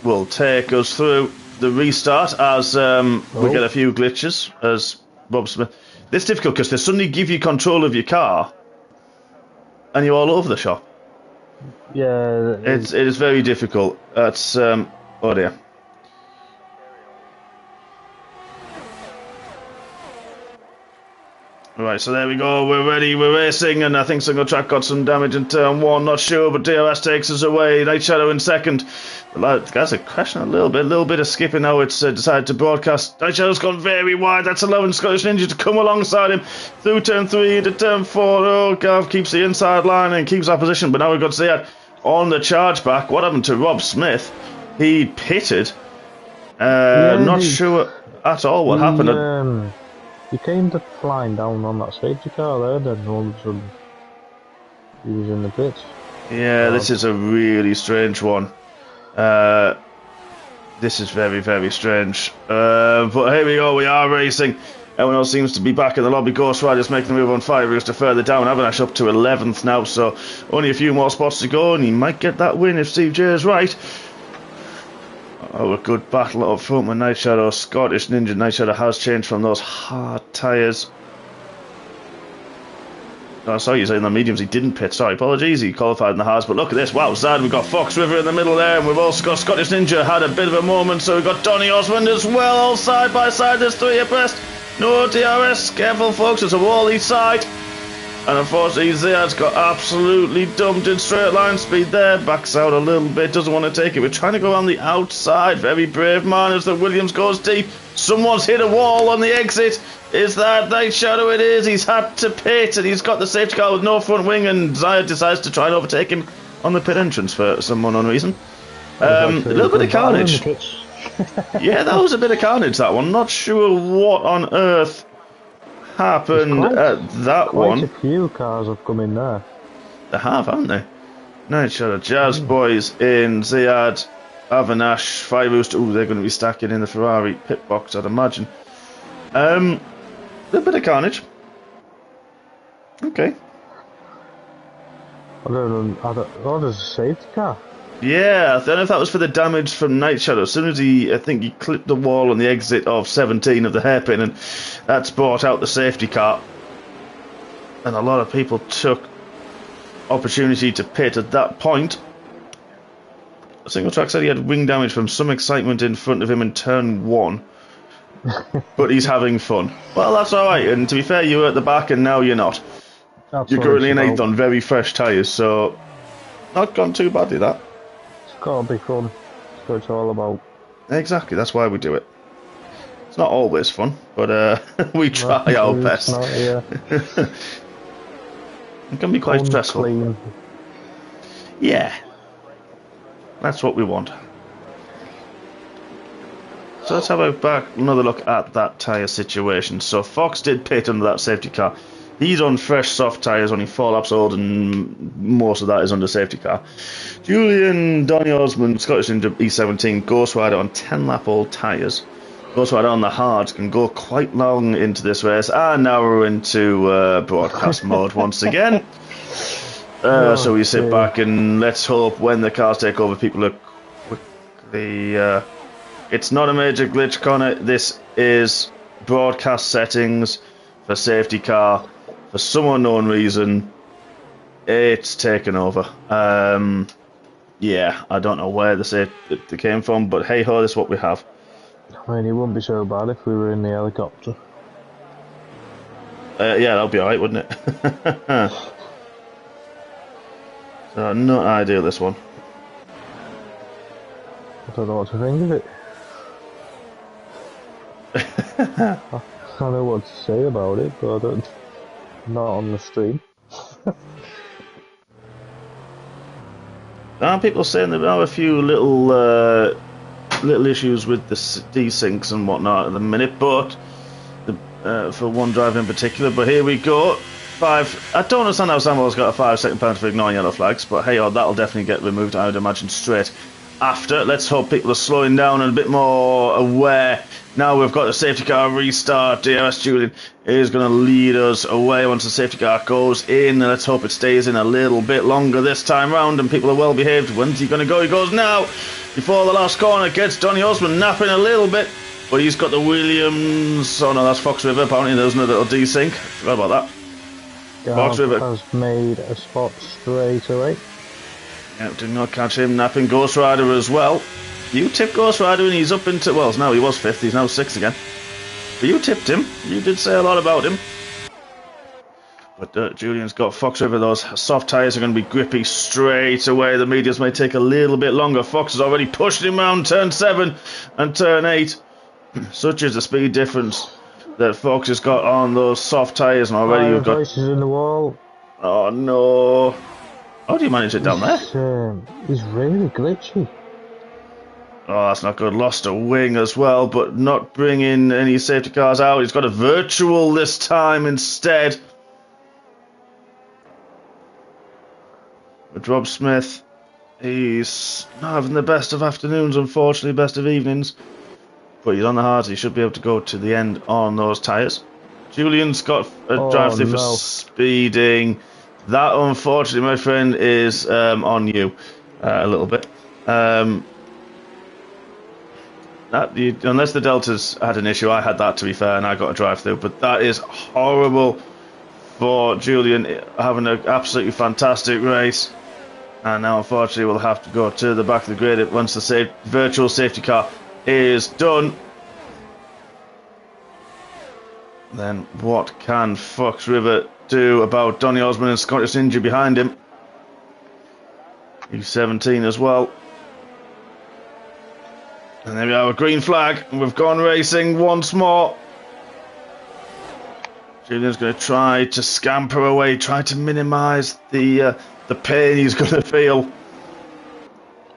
will take us through the restart as we get a few glitches as Rob Smith. This is difficult because they suddenly give you control of your car and you're all over the shop. Yeah, it is very difficult. That's oh dear. Right, so there we go, we're ready, we're racing, and I think single track got some damage in turn one, not sure, but DRS takes us away, Night Shadow in second. The guys are crashing a little bit of skipping now, it's decided to broadcast. Night Shadow's gone very wide, that's allowing Scottish Ninja to come alongside him through turn 3 into turn 4. Oh, Gav keeps the inside line and keeps our position, but now we've got Ziyad on the charge back. What happened to Rob Smith? He pitted, not sure at all what happened. He came to flying down on that safety car there, then all of a sudden he was in the pits. Yeah, this is a really strange one. This is very, very strange. But here we go, we are racing. Everyone else seems to be back in the lobby. Ghost Rider's making the move on fire. We're just further down. Avinash up to 11th now, so only a few more spots to go, and he might get that win if Steve J is right. Oh, a good battle up front with Night Shadow. Scottish Ninja. Night Shadow has changed from those hard tyres. Oh, I saw you saying the mediums. He didn't pit. Sorry, apologies. He qualified in the hards. But look at this. Wow, Zad. We've got Fox River in the middle there. And we've also got Scottish Ninja. Had a bit of a moment. So we've got Donny Osmond as well. All side by side. There's three abreast. No DRS. Careful, folks. It's a wall each side. And unfortunately, Ziyad's got absolutely dumped in straight line speed there. Backs out a little bit, doesn't want to take it. We're trying to go around the outside. Very brave man as the Williams goes deep. Someone's hit a wall on the exit. Is that Night Shadow? It is. He's had to pit and he's got the safety car with no front wing. And Ziyad decides to try and overtake him on the pit entrance for some unknown reason. A little bit of carnage. Yeah, that was a bit of carnage, that one. Not sure what on earth happened at that one. Quite a few cars have come in there. They have, haven't they? Night Shadow, Jazz Boys in, Ziyad, Avinash, Firoost. Ooh, they're going to be stacking in the Ferrari pit box, I'd imagine. A little bit of carnage. Okay. Oh, there's a safety car. Yeah, I don't know if that was for the damage from Night Shadow. As soon as I think he clipped the wall on the exit of 17 of the hairpin, and that's brought out the safety car. And a lot of people took opportunity to pit at that point. Single track said he had wing damage from some excitement in front of him in turn 1. But he's having fun. Well, that's alright, and to be fair, you were at the back and now you're not. That's You're what currently it's in 8th about. on very fresh tyres, so not gone too badly, that. It's gotta be fun. That's what it's all about. Exactly, that's why we do it. It's not always fun, but we try our It's best. not, yeah. It can be quite stressful. Clean. Yeah. That's what we want. So let's have another look at that tyre situation. So Fox did pit under that safety car. He's on fresh soft tyres, only 4 laps old, and most of that is under safety car. Julian Donny Osmond, Scottish Ninja E17, Ghost Rider on 10 lap old tyres. Ghost Rider on the hards can go quite long into this race, and now we're into broadcast mode once again. So we sit back and let's hope when the cars take over, people are quickly... it's not a major glitch, Connor. This is broadcast settings for safety car. For some unknown reason, it's taken over. Yeah, I don't know where they came from, but hey ho, this is what we have. I mean, it wouldn't be so bad if we were in the helicopter. Yeah, that'll be alright, wouldn't it? So, not ideal, this one. I don't know what to think of it. I don't know what to say about it, but I don't. Not on the stream. People saying there are a few little issues with the desyncs and whatnot at the minute, but for one driver in particular. But here we go. I don't understand how Samuel's got a 5-second penalty for ignoring yellow flags, but hey, that'll definitely get removed, I would imagine, straight after. Let's hope people are slowing down and a bit more aware. Now we've got the safety car restart. DRS Julian is going to lead us away once the safety car goes in. Let's hope it stays in a little bit longer this time round and people are well behaved. When's he going to go? He goes now. Before the last corner, gets Donny Osmond napping a little bit, but he's got the Williams. Oh no, that's Fox River. Apparently there's no little desync. Forgot about that. Fox River has made a spot straight away. Yeah, did not catch him napping. Ghost Rider as well. You tipped Ghost Rider and he's up into... Well, now he was 5th, he's now 6th again. But you tipped him. You did say a lot about him. But Julian's got Fox River. Those soft tyres are going to be grippy straight away. The mediums may take a little bit longer. Fox has already pushed him around turn 7 and turn 8. Such is the speed difference that Fox has got on those soft tyres. And already you've got... Voices in the wall. Oh, no. How do you manage it down there? He's really glitchy. Oh, that's not good. Lost a wing as well, but not bringing any safety cars out. He's got a virtual this time instead. With Rob Smith, he's not having the best of afternoons, unfortunately, best of evenings. But he's on the hards. He should be able to go to the end on those tyres. Julian's got a drive-through for speeding. That, unfortunately, my friend, is on you a little bit. Unless the Deltas had an issue, I had that, to be fair, and I got a drive-through. But that is horrible for Julian, having an absolutely fantastic race. And now, unfortunately, we'll have to go to the back of the grid once the virtual safety car is done. Then what can Fox River do about Donny Osmond and Scottish Ninja behind him? He's 17 as well. And there we are, a green flag, and we've gone racing once more. Julian's going to try to scamper away, try to minimise the pain he's going to feel.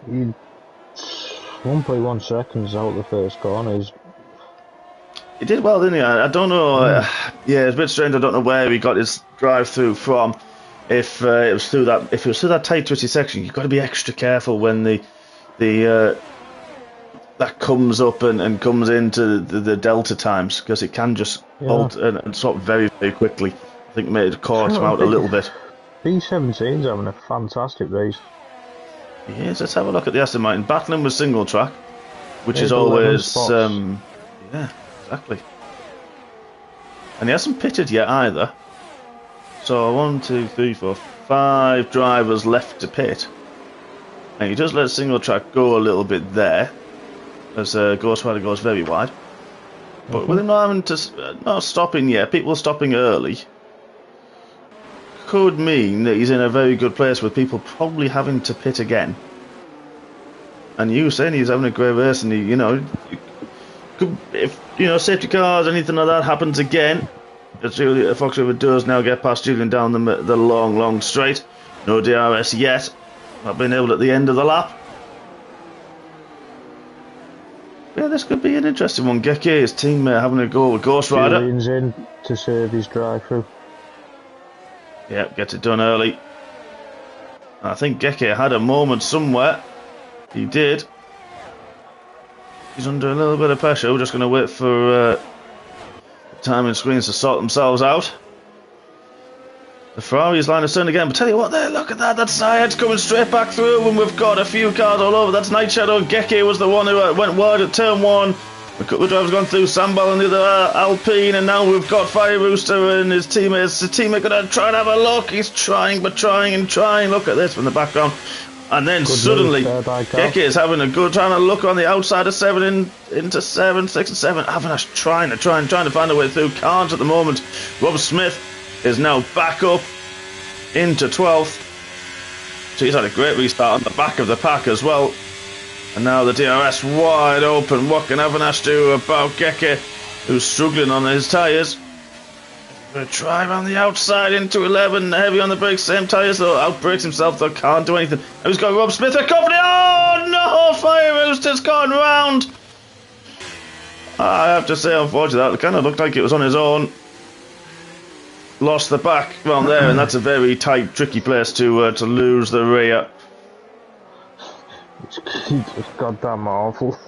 1.1 seconds out the first corner. He did well, didn't he? I don't know. Yeah, it's a bit strange. I don't know where he got his drive-through from. If it was through that tight, twisty section, you've got to be extra careful when that comes up and comes into the delta times, because it can just halt and stop very, very quickly. I think it may have caught him out a little bit. B17's having a fantastic race. Yes, let's have a look at the Aston Martin. Battling with single track, which is always... yeah, exactly. And he hasn't pitted yet either. So 1, 2, 3, 4, 5 drivers left to pit. And he does let single track go a little bit there, as Ghost Rider goes very wide. But with him not having to, not stopping yet, people stopping early, could mean that he's in a very good place with people probably having to pit again. And you saying he's having a great race, and he, you know, if safety cars, anything like that happens again, Fox River does now get past Julian down the long straight. No DRS yet. Not been able at the end of the lap. Yeah, this could be an interesting one. Geke, his teammate, having a go with Ghost Rider. Julian's in to save his drive-through. Yeah, gets it done early. I think Geke had a moment somewhere. He did. He's under a little bit of pressure. We're just going to wait for timing screens to sort themselves out. The Ferrari's line is turned again, but tell you what, there, look at that. That's Zayed's coming straight back through, and we've got a few cars all over. That's Night Shadow. Geke was the one who went wide at turn 1. A couple of drivers gone through, Sambal and the other Alpine, and now we've got Fire Rooster and his teammates. His teammate going to try and have a look. He's trying, but trying and trying. Look at this from the background. And then good suddenly, Geke is having a good, trying to look on the outside of 7 into 7, 6 and 7. Avinash trying to find a way through. Can't at the moment. Rob Smith is now back up into 12th. So he's had a great restart on the back of the pack as well. And now the DRS wide open. What can Avinash do about Geke, who's struggling on his tyres? Going to try around the outside into 11. Heavy on the brakes, same tyres though. Outbrakes himself though, can't do anything. Now he's got Rob Smith, a company. Oh no! Fire Rooster's gone round. I have to say, unfortunately, that kind of looked like it was on his own. Lost the back round there, and that's a very tight, tricky place to lose the rear. It's goddamn awful.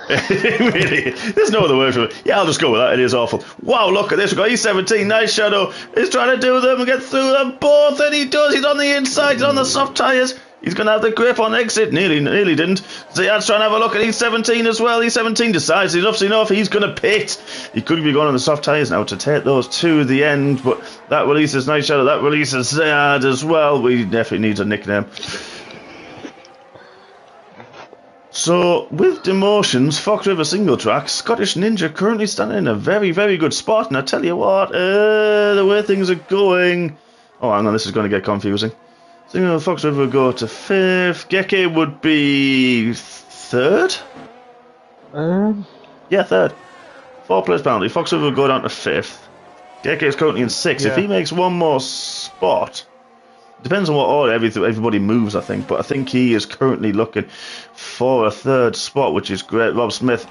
Really, there's no other word for it. Yeah, I'll just go with that. It is awful. Wow, look at this. We've got E17. Night Shadow is trying to do them and get through them both, and he does. He's on the inside. He's on the soft tyres. He's going to have the grip on exit. Nearly didn't. Zayad's trying to have a look at E17 as well. E17 decides enough's enough. He's going to pit. He could be going on the soft tyres now to take those to the end, but that releases Night Shadow. That releases Zayad as well. We definitely need a nickname. So, with demotions, Fox River single track, Scottish Ninja currently standing in a very, very good spot. And I tell you what, the way things are going... Oh, hang on, this is going to get confusing. So, Fox River would go to 5th. Geke would be 3rd? Yeah, 3rd. 4-place penalty. Fox River would go down to 5th. Geke is currently in 6th. Yeah. If he makes one more spot... Depends on what order everybody moves, I think. But I think he is currently looking for a 3rd spot, which is great. Rob Smith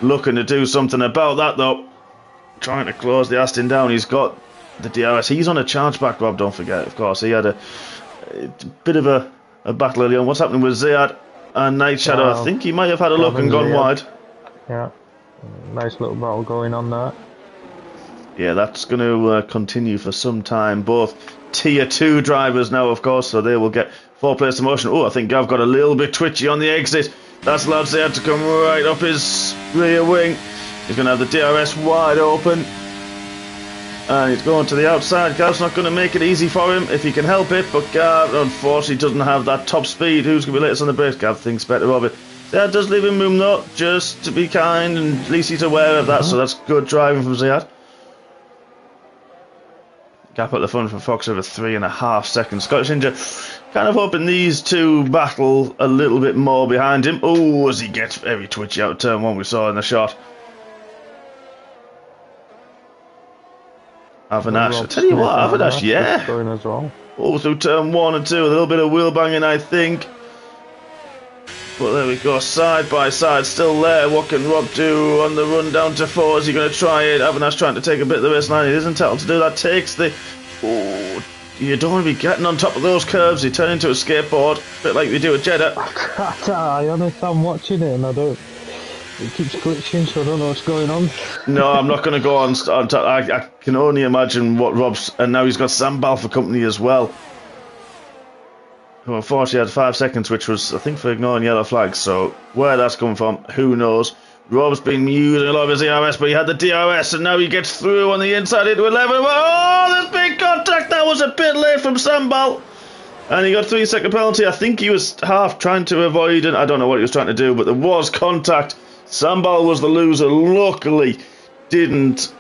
looking to do something about that, though. Trying to close the Aston down. He's got the DRS. He's on a charge back, Rob, don't forget, of course. He had a bit of a battle early on. What's happening with Zayad and Night Shadow? I think he might have had a look and gone wide. Yeah. Nice little battle going on there. Yeah, that's going to continue for some time. Both Tier 2 drivers now, of course, so they will get 4-place demotion. Oh, I think Gav got a little bit twitchy on the exit. That's allowed Zayad to come right up his rear wing. He's going to have the DRS wide open. And he's going to the outside. Gav's not going to make it easy for him if he can help it, but Gav, unfortunately, doesn't have that top speed. Who's going to be latest on the brakes? Gav thinks better of it. Zayad does leave him room, though, just to be kind, and at least he's aware of that, so that's good driving from Zayad. Gap at the front for Fox over 3.5 seconds. Scottish Ninja kind of hoping these two battle a little bit more behind him. Oh, as he gets very twitchy out of turn 1, we saw in the shot. Avinash, I tell you what, Avinash, yeah. Going as well. Oh, through turn 1 and 2, a little bit of wheel banging, I think. But there we go, side by side, still there. What can Rob do on the run down to 4? Is he going to try it? Avinash trying to take a bit of the race line. He is entitled to do that. Takes the... Oh, you don't want to be getting on top of those curves. You turn into a skateboard, a bit like we do at Jeddah. I honestly, I'm watching it and I don't... It keeps glitching, so I don't know what's going on. No, I'm not going to go on top. I can only imagine what Rob's... And now he's got Sambal for company as well. Who unfortunately had 5 seconds, which was, I think, for ignoring yellow flags. So where that's coming from, who knows? Rob's been using a lot of his ERS, but he had the DRS, and now he gets through on the inside into 11. Oh, there's big contact. That was a bit late from Sambal. And he got 3-second penalty. I think he was half trying to avoid it. I don't know what he was trying to do, but there was contact. Sambal was the loser. Luckily, didn't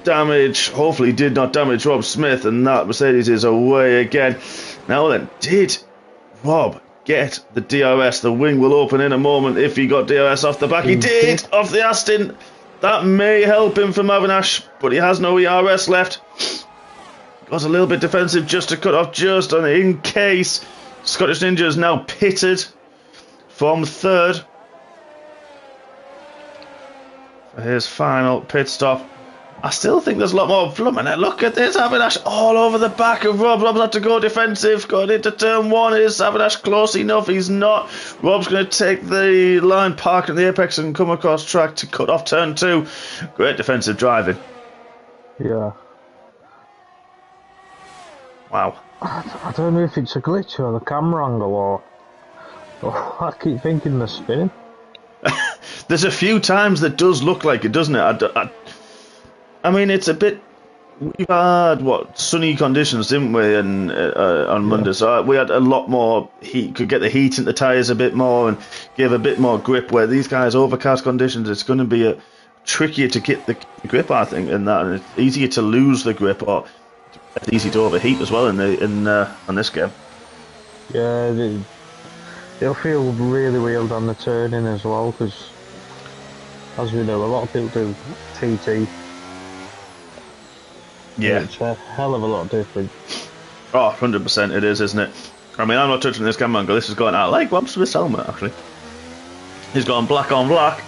damage, hopefully did not damage Rob Smith, and that Mercedes is away again. Now then, did Rob get the DRS? The wing will open in a moment if he got DRS off the back. He did, off the Aston. That may help him from Avinash, but he has no ERS left. Got a little bit defensive just to cut off just on in case. Scottish Ninja is now pitted from third for his final pit stop. I still think there's a lot more plumbing. Look at this, Avinash all over the back of Rob. Rob's had to go defensive, going into turn one. Is Avinash close enough? He's not. Rob's going to take the line, park at the apex and come across track to cut off turn two. Great defensive driving. Yeah. Wow. I don't know if it's a glitch or the camera angle or I keep thinking they're spinning. There's a few times that does look like it, doesn't it? I mean, it's a bit. We've had sunny conditions, didn't we? And on Monday, so we had a lot more heat. Could get the heat in the tyres a bit more and give a bit more grip. Where these guys overcast conditions, it's going to be trickier to get the grip, I think, in that, and it's easier to lose the grip or it's easy to overheat as well on this game. Yeah, they'll feel really weird on the turning as well because, as we know, a lot of people do TT. Yeah. It's a hell of a lot different. Oh, 100% it is, isn't it? I mean, I'm not touching this camera angle. This is going out like Rob Smith's helmet, actually. He's gone black on black.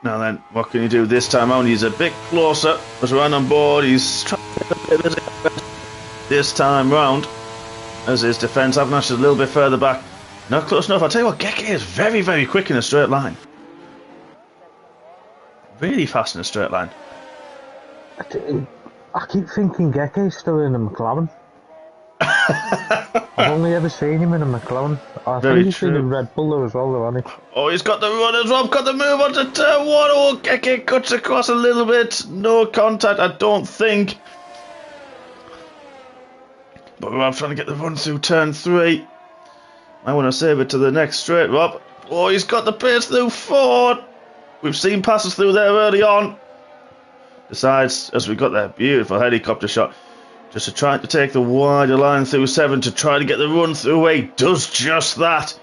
Now then, what can you do this time around? He's a bit closer. As we're on board, he's trying to get a bit busy this time round. As his defence, Avinash is a little bit further back. Not close enough. I'll tell you what, Geke is very, very quick in a straight line. Really fast in a straight line. I keep thinking Geke's still in a McLaren. I've only ever seen him in a McLaren. I think he's been in Red Bull as well, though, hasn't he? Oh, he's got the run as well, got the move onto turn one. Oh, Geke cuts across a little bit. No contact, I don't think. But Rob's trying to get the run through turn three. I want to save it to the next straight, Rob. Oh, he's got the pace through four. We've seen passes through there early on. Decides, as we got that beautiful helicopter shot, just to try to take the wider line through seven to try to get the run through eight. Does just that.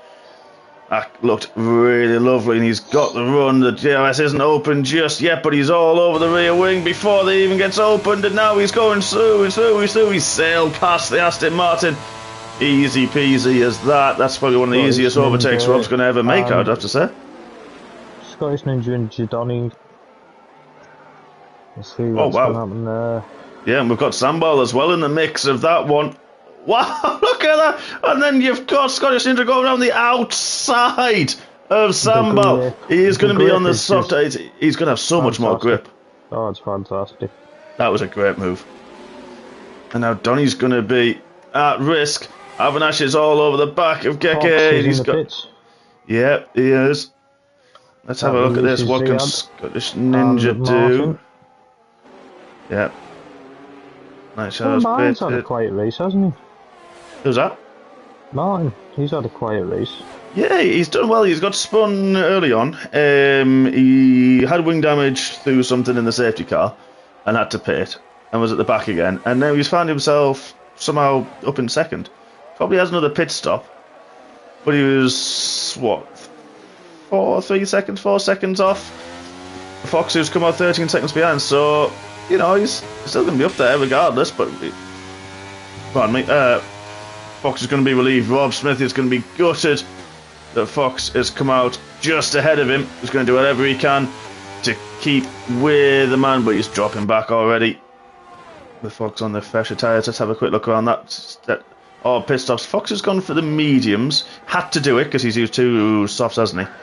That looked really lovely, and he's got the run. The DRS isn't open just yet, but he's all over the rear wing before they even gets opened, and now he's going through. He's sailed past the Aston Martin. Easy peasy as that. That's probably one of the easiest overtakes Rob's going to ever make, I'd have to say. Scottish Ninja and Jidoni. Let's see what's going to happen there. Yeah, and we've got Sambal as well in the mix of that one. Wow, look at that! And then you've got Scottish Ninja going around the outside of Sambal. He is going to be on the soft. He's going to have so much more grip. Oh, it's fantastic. That was a great move. And now Donny's going to be at risk. Avinash is all over the back of Geke. He's got. Pits. Yeah, he is. Let's have a look at this. What can Scottish Ninja do? Yeah. Nice. Martin's had a quiet race, hasn't he? Who's that? Martin. He's had a quiet race. Yeah, he's done well. He's got spun early on. He had wing damage through something in the safety car and had to pit and was at the back again. And now he's found himself somehow up in second. Probably has another pit stop. But he was, what, 4 seconds off Fox, who's come out 13 seconds behind. So, you know, he's still going to be up there regardless. But, pardon me, Fox is going to be relieved. Rob Smith is going to be gutted that Fox has come out just ahead of him. He's going to do whatever he can to keep with the man, but he's dropping back already. With Fox on the fresher tyres. Let's have a quick look around that. Oh, pit stops. Fox has gone for the mediums. Had to do it because he's used 2 softs, hasn't he?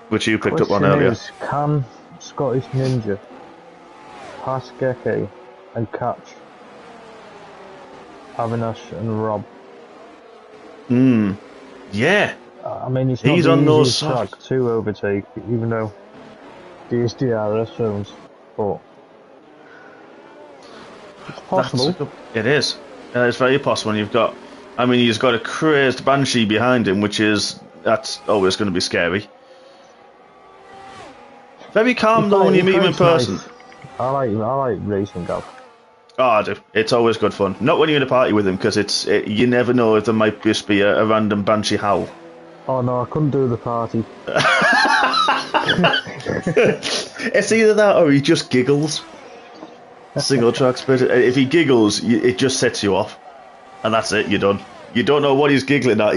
Which you picked up on earlier. Can Scottish Ninja pass Geke and catch Avinash and Rob? Yeah. I mean, he's on those track to overtake, even though these DRS zones, but it's possible. It is. It's very possible. And you've got, I mean, he's got a crazed Banshee behind him, that's always going to be scary. Very calm though when you meet him in person. Nice. I like racing Gav. Oh, I do. It's always good fun. Not when you're in a party with him, because you never know if there might just be a random Banshee howl. Oh no, I couldn't do the party. It's either that or he just giggles. Single track split. If he giggles, it just sets you off, and that's it. You're done. You don't know what he's giggling at.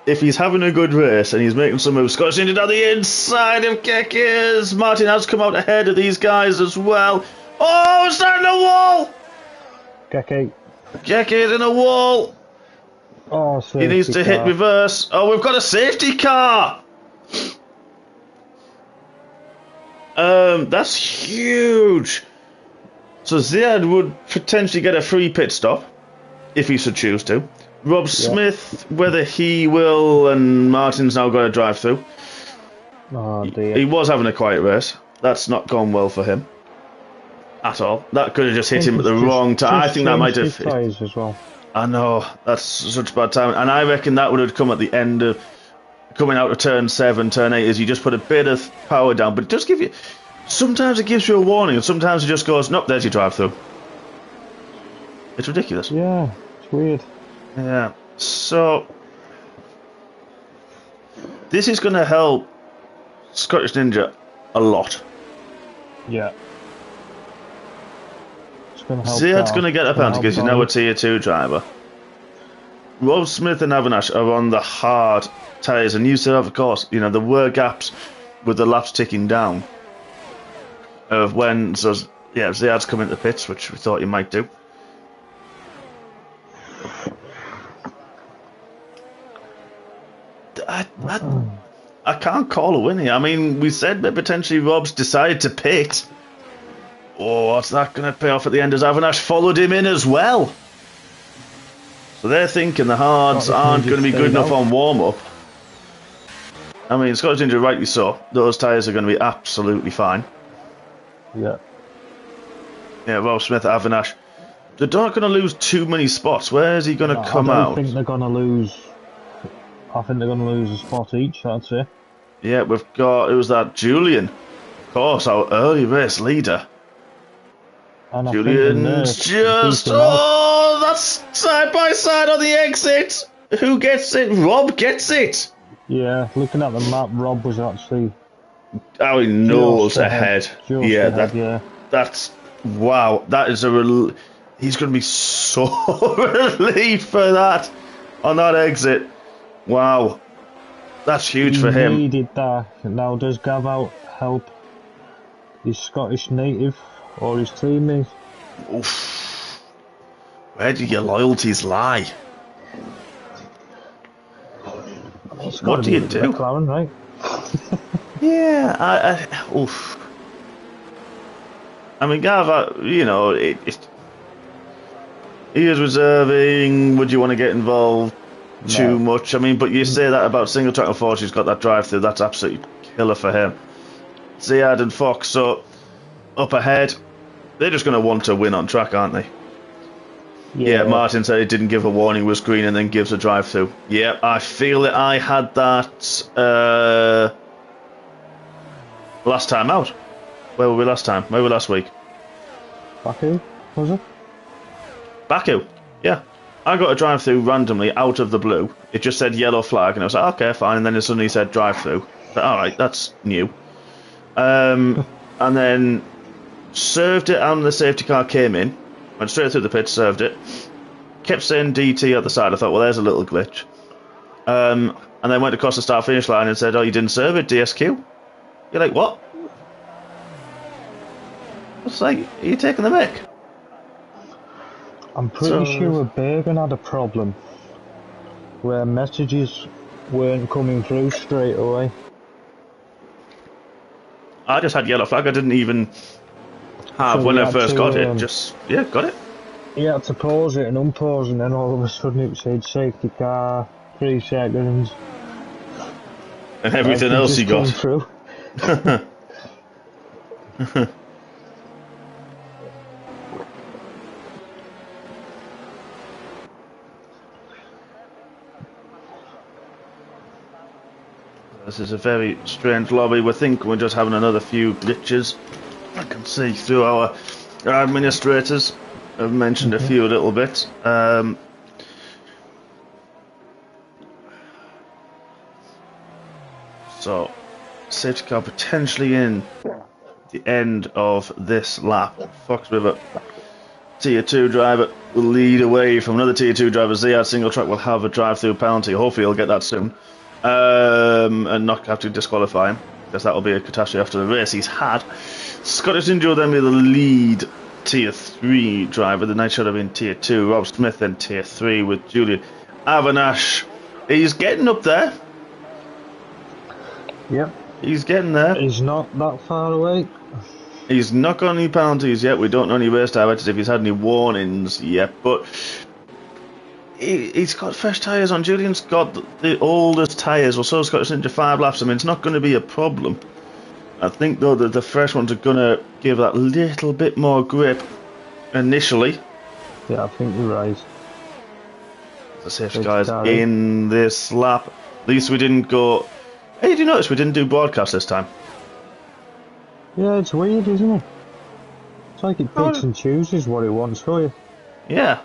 If he's having a good race and he's making some moves, Scottish Ninja down the inside of Kekes. Martin has come out ahead of these guys as well. Oh, starting a wall. Kekes in a wall. Oh, he needs to hit reverse. Oh, we've got a safety car. That's huge. So Ziad would potentially get a free pit stop, if he should choose to. Rob Smith, whether he will, and Martin's now got a drive through. Oh dear. He was having a quiet race. That's not gone well for him. At all. That could have just hit him at the wrong time. I think that might have hit as well. I know, that's such bad timing. And I reckon that would have come at the end of coming out of turn 7, turn 8, as you just put a bit of power down, but it does give you. Sometimes it gives you a warning, and sometimes it just goes, nope, there's your drive-through. It's ridiculous. Yeah, it's weird. Yeah, so this is going to help Scottish Ninja a lot. Yeah. Ziad's going to get a penalty because he's now a tier 2 driver. Rob Smith and Avinash are on the hard tyres, and you said, of course, there were gaps with the laps ticking down. Of when, Ziad's come into the pits, which we thought he might do. I can't call a win here. I mean, we said that potentially Rob's decided to pit. Oh, what's that going to pay off at the end as Avinash followed him in as well? So they're thinking the hards aren't going to be good enough on warm-up. I mean, Scottish Ninja, rightly so. Those tyres are going to be absolutely fine. Yeah. Yeah, Rob Smith, Avinash. They're not going to lose too many spots. Where is he going to come out? I think they're going to lose. I think they're going to lose a spot each, I'd say. Yeah, we've got. It was that Julian. Of course, our early race leader. And Julian's just. Oh, that's side by side on the exit. Who gets it? Rob gets it. Yeah, looking at the map, Rob was actually. Oh, he knows ahead. Yeah, that's. Wow, that is a. He's going to be so relieved for that on that exit. Wow, that's huge for him. He needed that. Now, does Gav help his Scottish native or his teammate? Oof. Where do your loyalties lie? What do you do? McLaren, right? Yeah, oof. I mean, Gav, he is reserving. Would you want to get involved too much? I mean, but you say that about single track and he's got that drive through. That's absolutely killer for him. Ziad and Fox, so up ahead, they're just going to want to win on track, aren't they? Yeah, Martin said he didn't give a warning, was green, and then gives a drive through. Yeah, I feel it. I had that last time out. Where were we last time? Where were we last week? Baku, was it? Baku, yeah. I got a drive through randomly out of the blue. It just said yellow flag, and I was like, okay, fine. And then it suddenly said drive through. Alright, that's new. And then served it, and the safety car came in. Went straight through the pit, served it. Kept saying DT at the side. I thought, well, there's a little glitch. And then went across the start finish line and said, oh, you didn't serve it, DSQ? You're like, what? It's like, are you taking the mic? I'm pretty sure Bergen had a problem where messages weren't coming through straight away. I just had yellow flag. I didn't even have when I first got it. Just got it. You had to pause it and unpause, and then all of a sudden it said safety car, 3 seconds. And everything else you got. Through. This is a very strange lobby. We think we're just having another few glitches. I can see through our administrators have mentioned a few little bits. So, safety car potentially in the end of this lap. Fox River Tier 2 driver will lead away from another Tier 2 driver. Ziyad Single Track will have a drive-through penalty. Hopefully he'll get that soon. And not have to disqualify him, because that will be a catastrophe after the race he's had. Scottish Ninja will then be the lead Tier 3 driver. The Night Shadow in Tier 2. Rob Smith in Tier 3 with Julian Avanash. He's getting up there. Yep. He's getting there. He's not that far away. He's not got any penalties yet. We don't know any race directors if he's had any warnings yet, but he's got fresh tyres on. Julian's got the oldest tyres, well, so has Scottish Ninja 5 laps. I mean, it's not going to be a problem. I think, though, that the fresh ones are going to give that little bit more grip initially. Yeah, I think you're right. The safety guys in this lap. At least we didn't go... Hey, did you notice we didn't do broadcast this time? Yeah, it's weird, isn't it? It's like it picks and chooses what it wants for you. Yeah.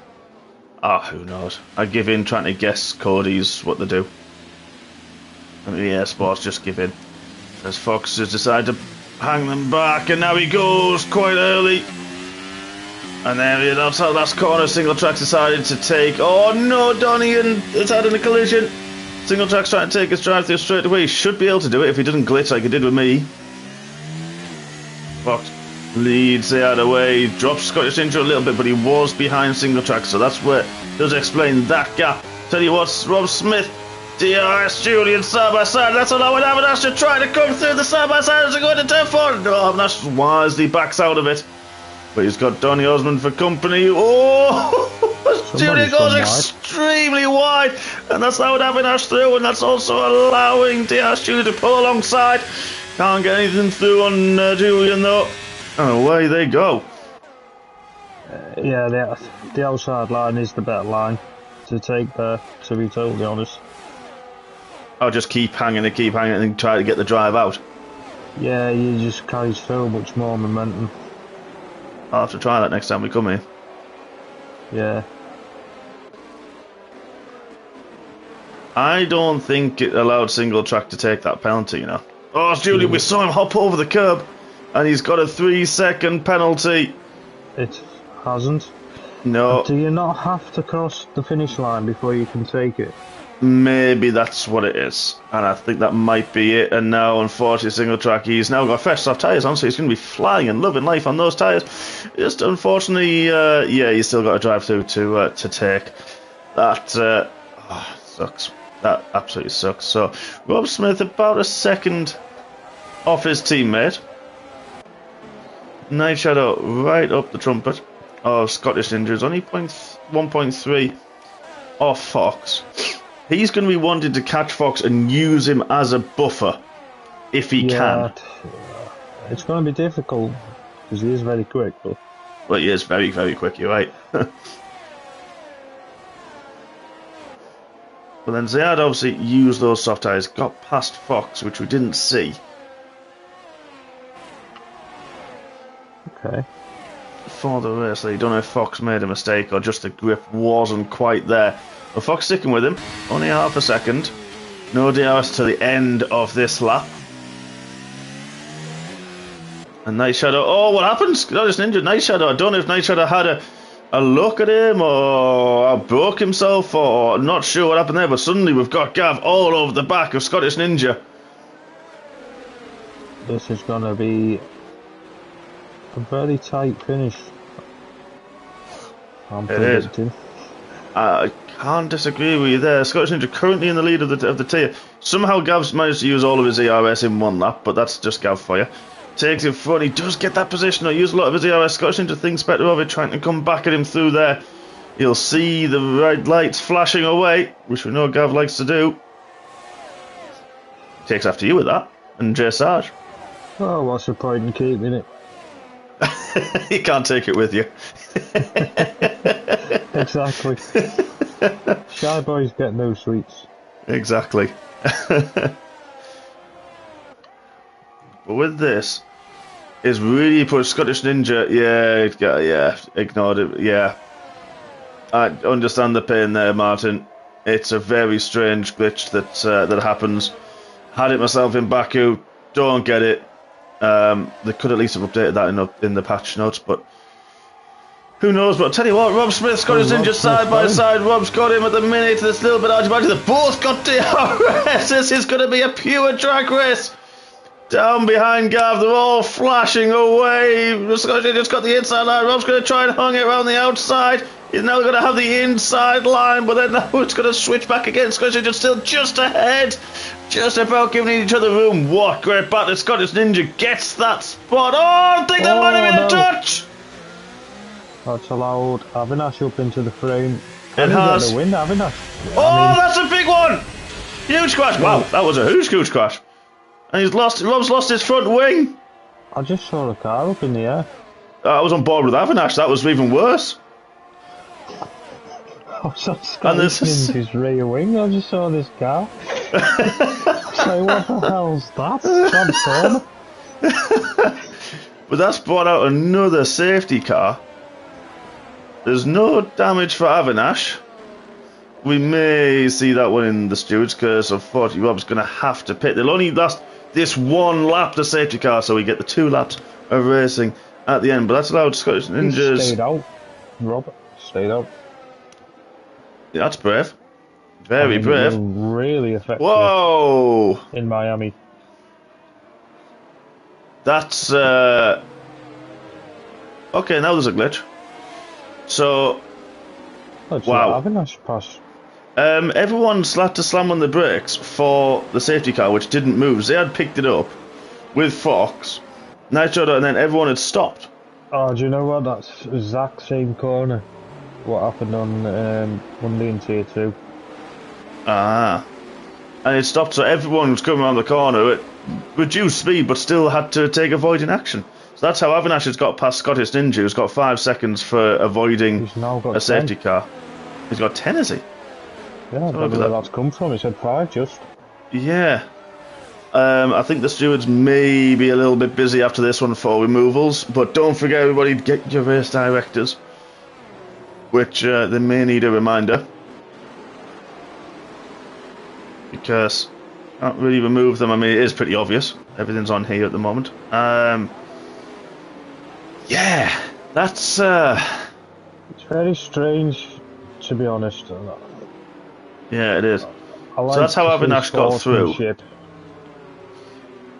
Ah, who knows? I give in trying to guess Cody's what they do. I mean, yeah, sports just give in. As Fox has decided to hang them back, and now he goes quite early. And there he is outside the last corner. Single Track decided to take... Oh no, Donnie has had a collision. Single Track's trying to take his drive through straight away. He should be able to do it if he didn't glitch like he did with me. Fox leads the other way, drops Scottish Ninja a little bit, but he was behind Single Track, so that's where does explain that gap. Tell you what, Rob Smith, DRS, Julian side by side. That's what I would have. Avanash to try to come through the side by side as they go into turn 4. No, Avanash wisely backs out of it, but he's got Donny Osmond for company. Oh, Julian goes extremely wide, and that's how Avanash through, and that's also allowing DRS Julian to pull alongside. Can't get anything through on Julian though. And away they go. Yeah, the outside line is the better line to take there, to be totally honest. I'll just keep hanging and try to get the drive out. Yeah, you just carry so much more momentum. I'll have to try that next time we come here. Yeah. I don't think it allowed Single Track to take that penalty, you know. Oh, it's Julian, we saw him hop over the curb, and he's got a 3-second penalty. It hasn't. No. Do you not have to cross the finish line before you can take it? Maybe that's what it is, and I think that might be it. And now, unfortunately, Single Track, he's now got fresh soft tyres on, so he's going to be flying and loving life on those tyres. Just unfortunately, yeah, he's still got a drive through to take. That sucks. That absolutely sucks. So, Rob Smith about a second off his teammate. Night Shadow right up the trumpet of Scottish Ninjas, only 1.3 off Fox. He's going to be wanting to catch Fox and use him as a buffer if he can. It's going to be difficult because he is very quick. But well, he is very, very quick, you're right. But then Ziyad obviously used those soft tyres, got past Fox, which we didn't see. Okay. For the race, I don't know if Fox made a mistake or just the grip wasn't quite there. But Fox sticking with him, only half a second. No DRS to the end of this lap. And Night Shadow, oh, what happens? That is Ninja Night Shadow. I don't know if Night Shadow had a look at him or broke himself or not sure what happened there, but suddenly we've got Gav all over the back of Scottish Ninja. This is going to be a very tight finish. I'm predicting. I can't disagree with you there. Scottish Ninja currently in the lead of the tier. Somehow Gav's managed to use all of his ERS in one lap, but that's just Gav for you. Takes it front, he does get that position, or use a lot of his ERS. Scottish Ninja thinks better of it, trying to come back at him through there. He'll see the red lights flashing away, which we know Gav likes to do. Takes after you with that, and Jay Sarge. Oh, what's the point in keeping it? You can't take it with you. Exactly. Shy boys get no sweets. Exactly. But with this, is really put Scottish Ninja. Yeah, ignored it. Yeah, I understand the pain there, Martin. It's a very strange glitch that happens. Had it myself in Baku. Don't get it. They could at least have updated that in the patch notes, but who knows? But I'll tell you what, Rob Smith, Scottish Ninja side by side. Rob's got him at the minute. There's a little bit argy. They've both got DRS. This is going to be a pure drag race. Down behind Gav, they're all flashing away. Scottish Ninja's got the inside line. Rob's going to try and hung it around the outside. He's now going to have the inside line, but then now it's going to switch back again. Scottish Ninja's still just ahead. Just about giving each other room. What great battle. Scottish Ninja gets that spot. Oh, I think that might have been a touch. That's allowed Avinash up into the frame. It has. The win, Avinash. That's a big one. Huge crash. Wow, that was a huge crash. And Rob's lost his front wing. I just saw the car up in the air. I was on board with Avinash. That was even worse. I saw Scottish Ninja's rear wing. I just saw this car. So what the hell's that? Transformer? But that's brought out another safety car. There's no damage for Avinash. We may see that one in the stewards curse of 40. Rob's going to have to pit. They'll only last this one lap, the safety car, so we get the 2 laps of racing at the end. But that's allowed Scottish Ninjas. He stayed out. Rob stayed out. Yeah, that's brave. Very brave. Really effective. Whoa! In Miami. That's okay. Now there's a glitch. So, wow. Avinash pass. Everyone's had to slam on the brakes for the safety car, which didn't move. They had picked it up with Fox, Nitro, and then everyone had stopped. Oh, do you know what? That's the exact same corner. What happened on Monday in Tier 2. Ah. And it stopped, so everyone was coming around the corner at reduced speed, but still had to take avoiding action. So that's how Avinash has got past Scottish Ninja, who's got 5 seconds for avoiding a safety car. He's got 10, has he? Yeah, I don't know where that's come from. He said 5 just. Yeah. I think the stewards may be a little bit busy after this one for removals, but don't forget, everybody, get your race directors, which they may need a reminder, because I can't really remove them. I mean, it is pretty obvious. Everything's on here at the moment. Yeah, that's... It's very strange, to be honest. Yeah, it is. Like, so that's how Avinash got through.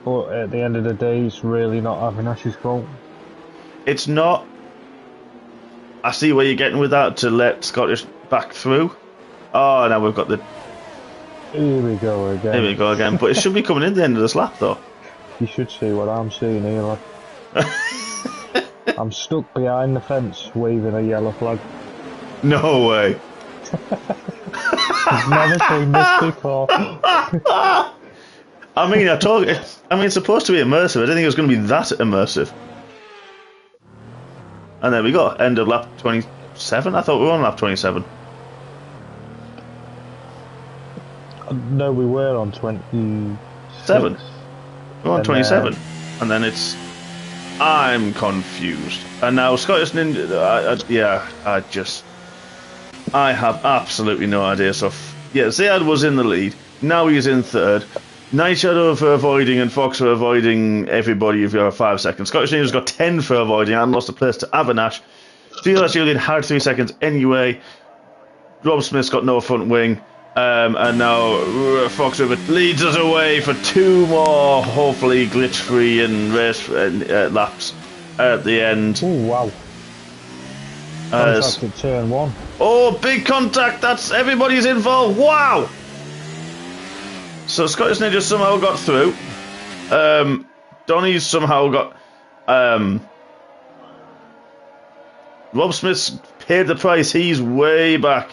But at the end of the day, it's really not Avinash's fault. It's not. I see where you're getting with that, to let Scottish back through. Oh, now we've got the... Here we go again. Here we go again. But it should be coming in the end of this lap, though. You should see what I'm seeing here, lad. I'm stuck behind the fence, waving a yellow flag. No way. I've never seen this before. I mean, it's supposed to be immersive. I didn't think it was going to be that immersive. And there we go. End of lap 27. I thought we were on lap 27. No, we were on 27. We're on 27. And then it's... I'm confused. And now Scottish Ninja... I have absolutely no idea. So, yeah, Zayad was in the lead. Now he's in third. Night Shadow for avoiding and Fox for avoiding everybody if you have 5 seconds. Scottish Ninja's got 10 for avoiding and lost a place to Avinash. Steel Julian had 3 seconds anyway. Rob Smith's got no front wing. And now Fox River leads us away for 2 more, hopefully glitch-free and race laps at the end. Oh, wow. Contact at turn 1. Oh, big contact. That's everybody's involved. Wow. So Scottish Ninja somehow got through. Donny's somehow got... Rob Smith's paid the price. He's way back.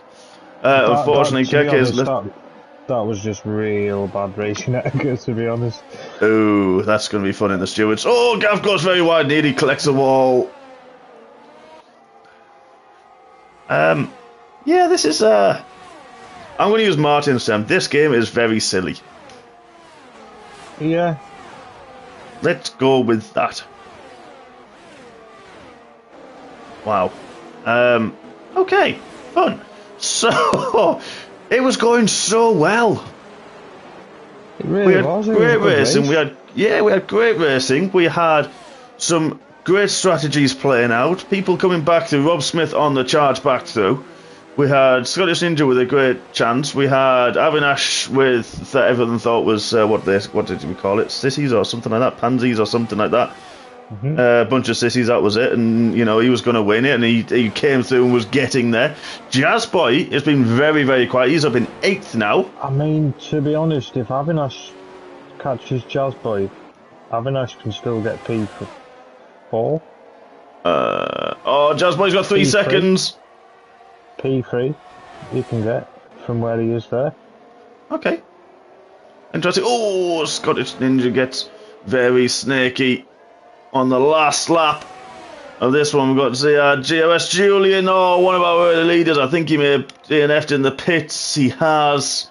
Unfortunately, that was just real bad racing etiquette, to be honest. Oh, that's going to be fun in the stewards. Oh, Gav goes very wide. Nearly collects the wall. Yeah, this is... I'm going to use Martin's term. This game is very silly. Yeah. Let's go with that. Wow. Okay, fun. So, it was going so well. It really We had was. It was great a good racing. race. We had great racing. We had some great strategies playing out. People coming back through. Rob Smith on the charge back through. We had Scottish Ninja with a great chance. We had Avinash with that everyone thought was what did we call it? Sissies or something like that, pansies or something like that. A bunch of sissies, that was it, and he was going to win it, and he came through and was getting there. Jazz Boy has been very, very quiet. He's up in 8th now. I mean, to be honest, if Avinash catches Jazz Boy, Avinash can still get P for 4. Jazz Boy's got 3 P3. seconds. P3 you can get from where he is there. Okay. Interesting. Oh, Scottish Ninja gets very snaky on the last lap of this one. We've got Ziad, GOS Julian, one of our early leaders. I think he may have DNF'd in the pits. He has.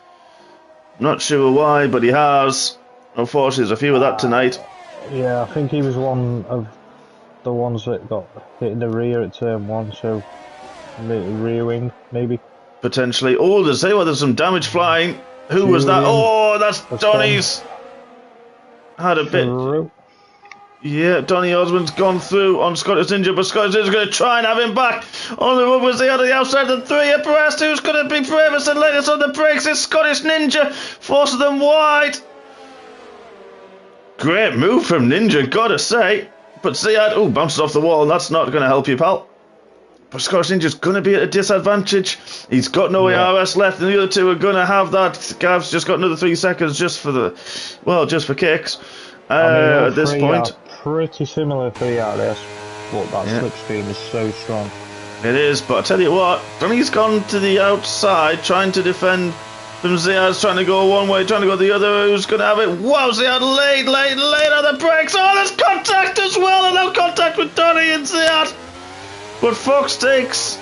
Not sure why, but he has. Unfortunately, there's a few of that tonight. Yeah, I think he was one of the ones that got hit in the rear at turn 1, so rear wing, maybe. Potentially. Oh, there's some damage flying. Who was that? Oh, that's Donny's. Had a bit. Yeah, Donny Osmond's gone through on Scottish Ninja, but Scottish Ninja's going to try and have him back. On the run was the other outside, the 3 abreast. Who's going to be bravest and latest on the brakes? It's Scottish Ninja, forces them wide. Great move from Ninja, gotta say. But Ziad, bounces off the wall, and that's not going to help you, pal. But Scottish Ninja's going to be at a disadvantage. He's got no ARS left, and the other two are going to have that. Gav's just got another 3 seconds just for kicks. At this point, pretty similar for the RS, but that slipstream is so strong. It is, but I tell you what, Donny's gone to the outside trying to defend from Ziad's trying to go one way, trying to go the other. Who's going to have it? Wow, Ziad late on the brakes. Oh, there's contact as well, and now contact with Donny and Ziad. But Fox takes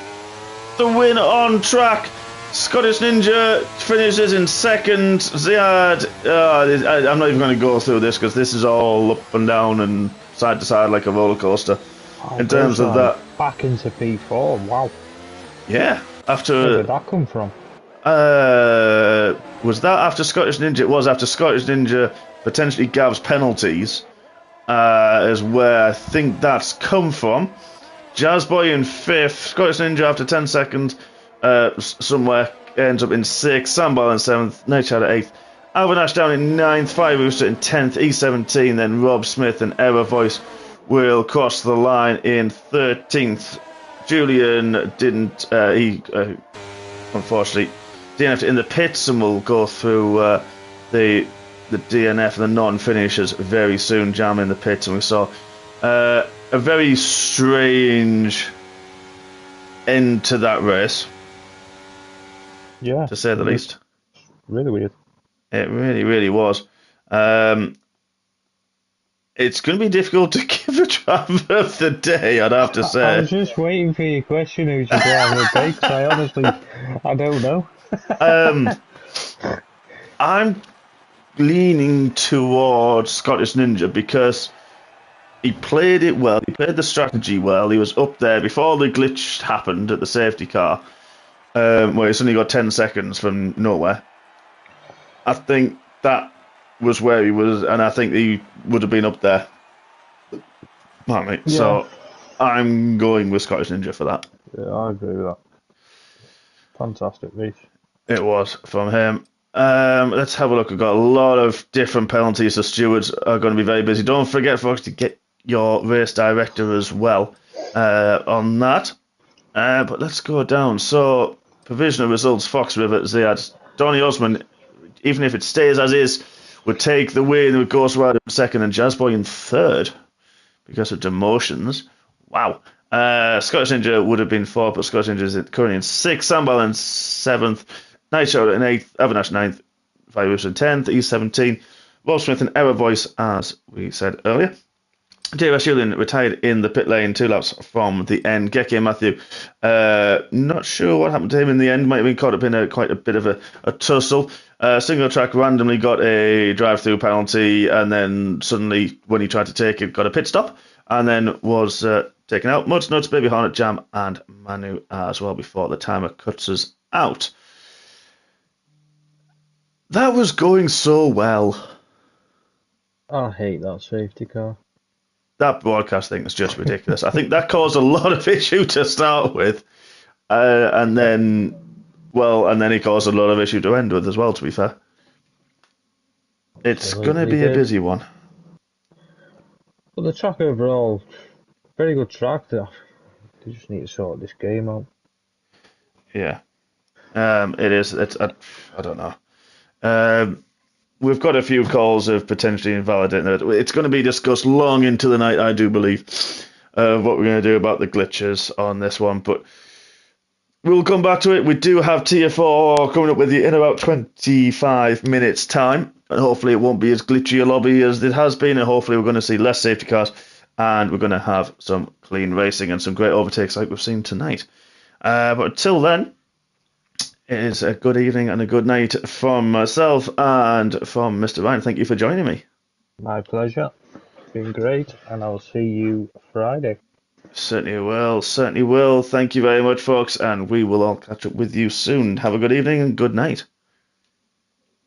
the win on track. Scottish Ninja finishes in 2nd. Ziad, I'm not even going to go through this because this is all up and down and side to side like a roller coaster. In terms of that, back into P4. Wow. Yeah. Where did that come from? Was that after Scottish Ninja? It was after Scottish Ninja potentially Gav's penalties. Is where I think that's come from. Jazz Boy in 5th. Scottish Ninja after 10 seconds. Somewhere ends up in 6th, Sambal in 7th, Night Shadow 8th, Avinash down in 9th, Fire Rooster in 10th, E17, then Rob Smith and Error Voice will cross the line in 13th. Julian didn't, he unfortunately DNF'd in the pits, and we'll go through the DNF and the non-finishers very soon, jam in the pits, and we saw a very strange end to that race. Yeah, to say the least. Really weird. It really, really was. It's going to be difficult to give a driver of the day, I'd have to say. I was just waiting for your question, who's your driver of the day, because I honestly, I don't know. I'm leaning towards Scottish Ninja because he played it well, he played the strategy well, he was up there before the glitch happened at the safety car. Where he suddenly got 10 seconds from nowhere. I think that was where he was, and I think he would have been up there. Pardon me. Yeah. So I'm going with Scottish Ninja for that. Yeah, I agree with that. Fantastic race. It was from him. Let's have a look. We've got a lot of different penalties, so stewards are going to be very busy. Don't forget, folks, to get your race director as well on that. But let's go down. So, provisional results, Fox River, Ziad. Donny Osmond, even if it stays as is, would take the win with Ghost Rider in 2nd and Jazz Boy in 3rd because of demotions. Wow. Scottish Ninja would have been 4th, but Scottish Ninja is currently in 6th. Sambal in 7th. Night Shadow in 8th. Avinash 9th. Fire in 10th. E17. Rob Smith and Error Voice, as we said earlier. JS Julian retired in the pit lane 2 laps from the end. Geki and Matthew, not sure what happened to him in the end. Might have been caught up in quite a bit of a tussle. Single track randomly got a drive-through penalty, and then suddenly, when he tried to take it, got a pit stop, and then was taken out. Muds, Nuts, Baby Hornet, Jam, and Manu as well before the timer cuts us out. That was going so well. I hate that safety car. That broadcast thing is just ridiculous. I think that caused a lot of issue to start with, and then he caused a lot of issue to end with as well. To be fair, it's going to be a busy one. But the track overall, very good track. They just need to sort this game out. Yeah, it is. I don't know. We've got a few calls of potentially invalidating it. It's going to be discussed long into the night, I do believe, what we're going to do about the glitches on this one. But we'll come back to it. We do have Tier 4 coming up with you in about 25 minutes' time. And hopefully it won't be as glitchy a lobby as it has been. And hopefully we're going to see less safety cars. And we're going to have some clean racing and some great overtakes like we've seen tonight. But until then, it is a good evening and a good night from myself and from Mr. Ryan. Thank you for joining me. My pleasure. It's been great, and I'll see you Friday. Certainly will. Certainly will. Thank you very much, folks, and we will all catch up with you soon. Have a good evening and good night.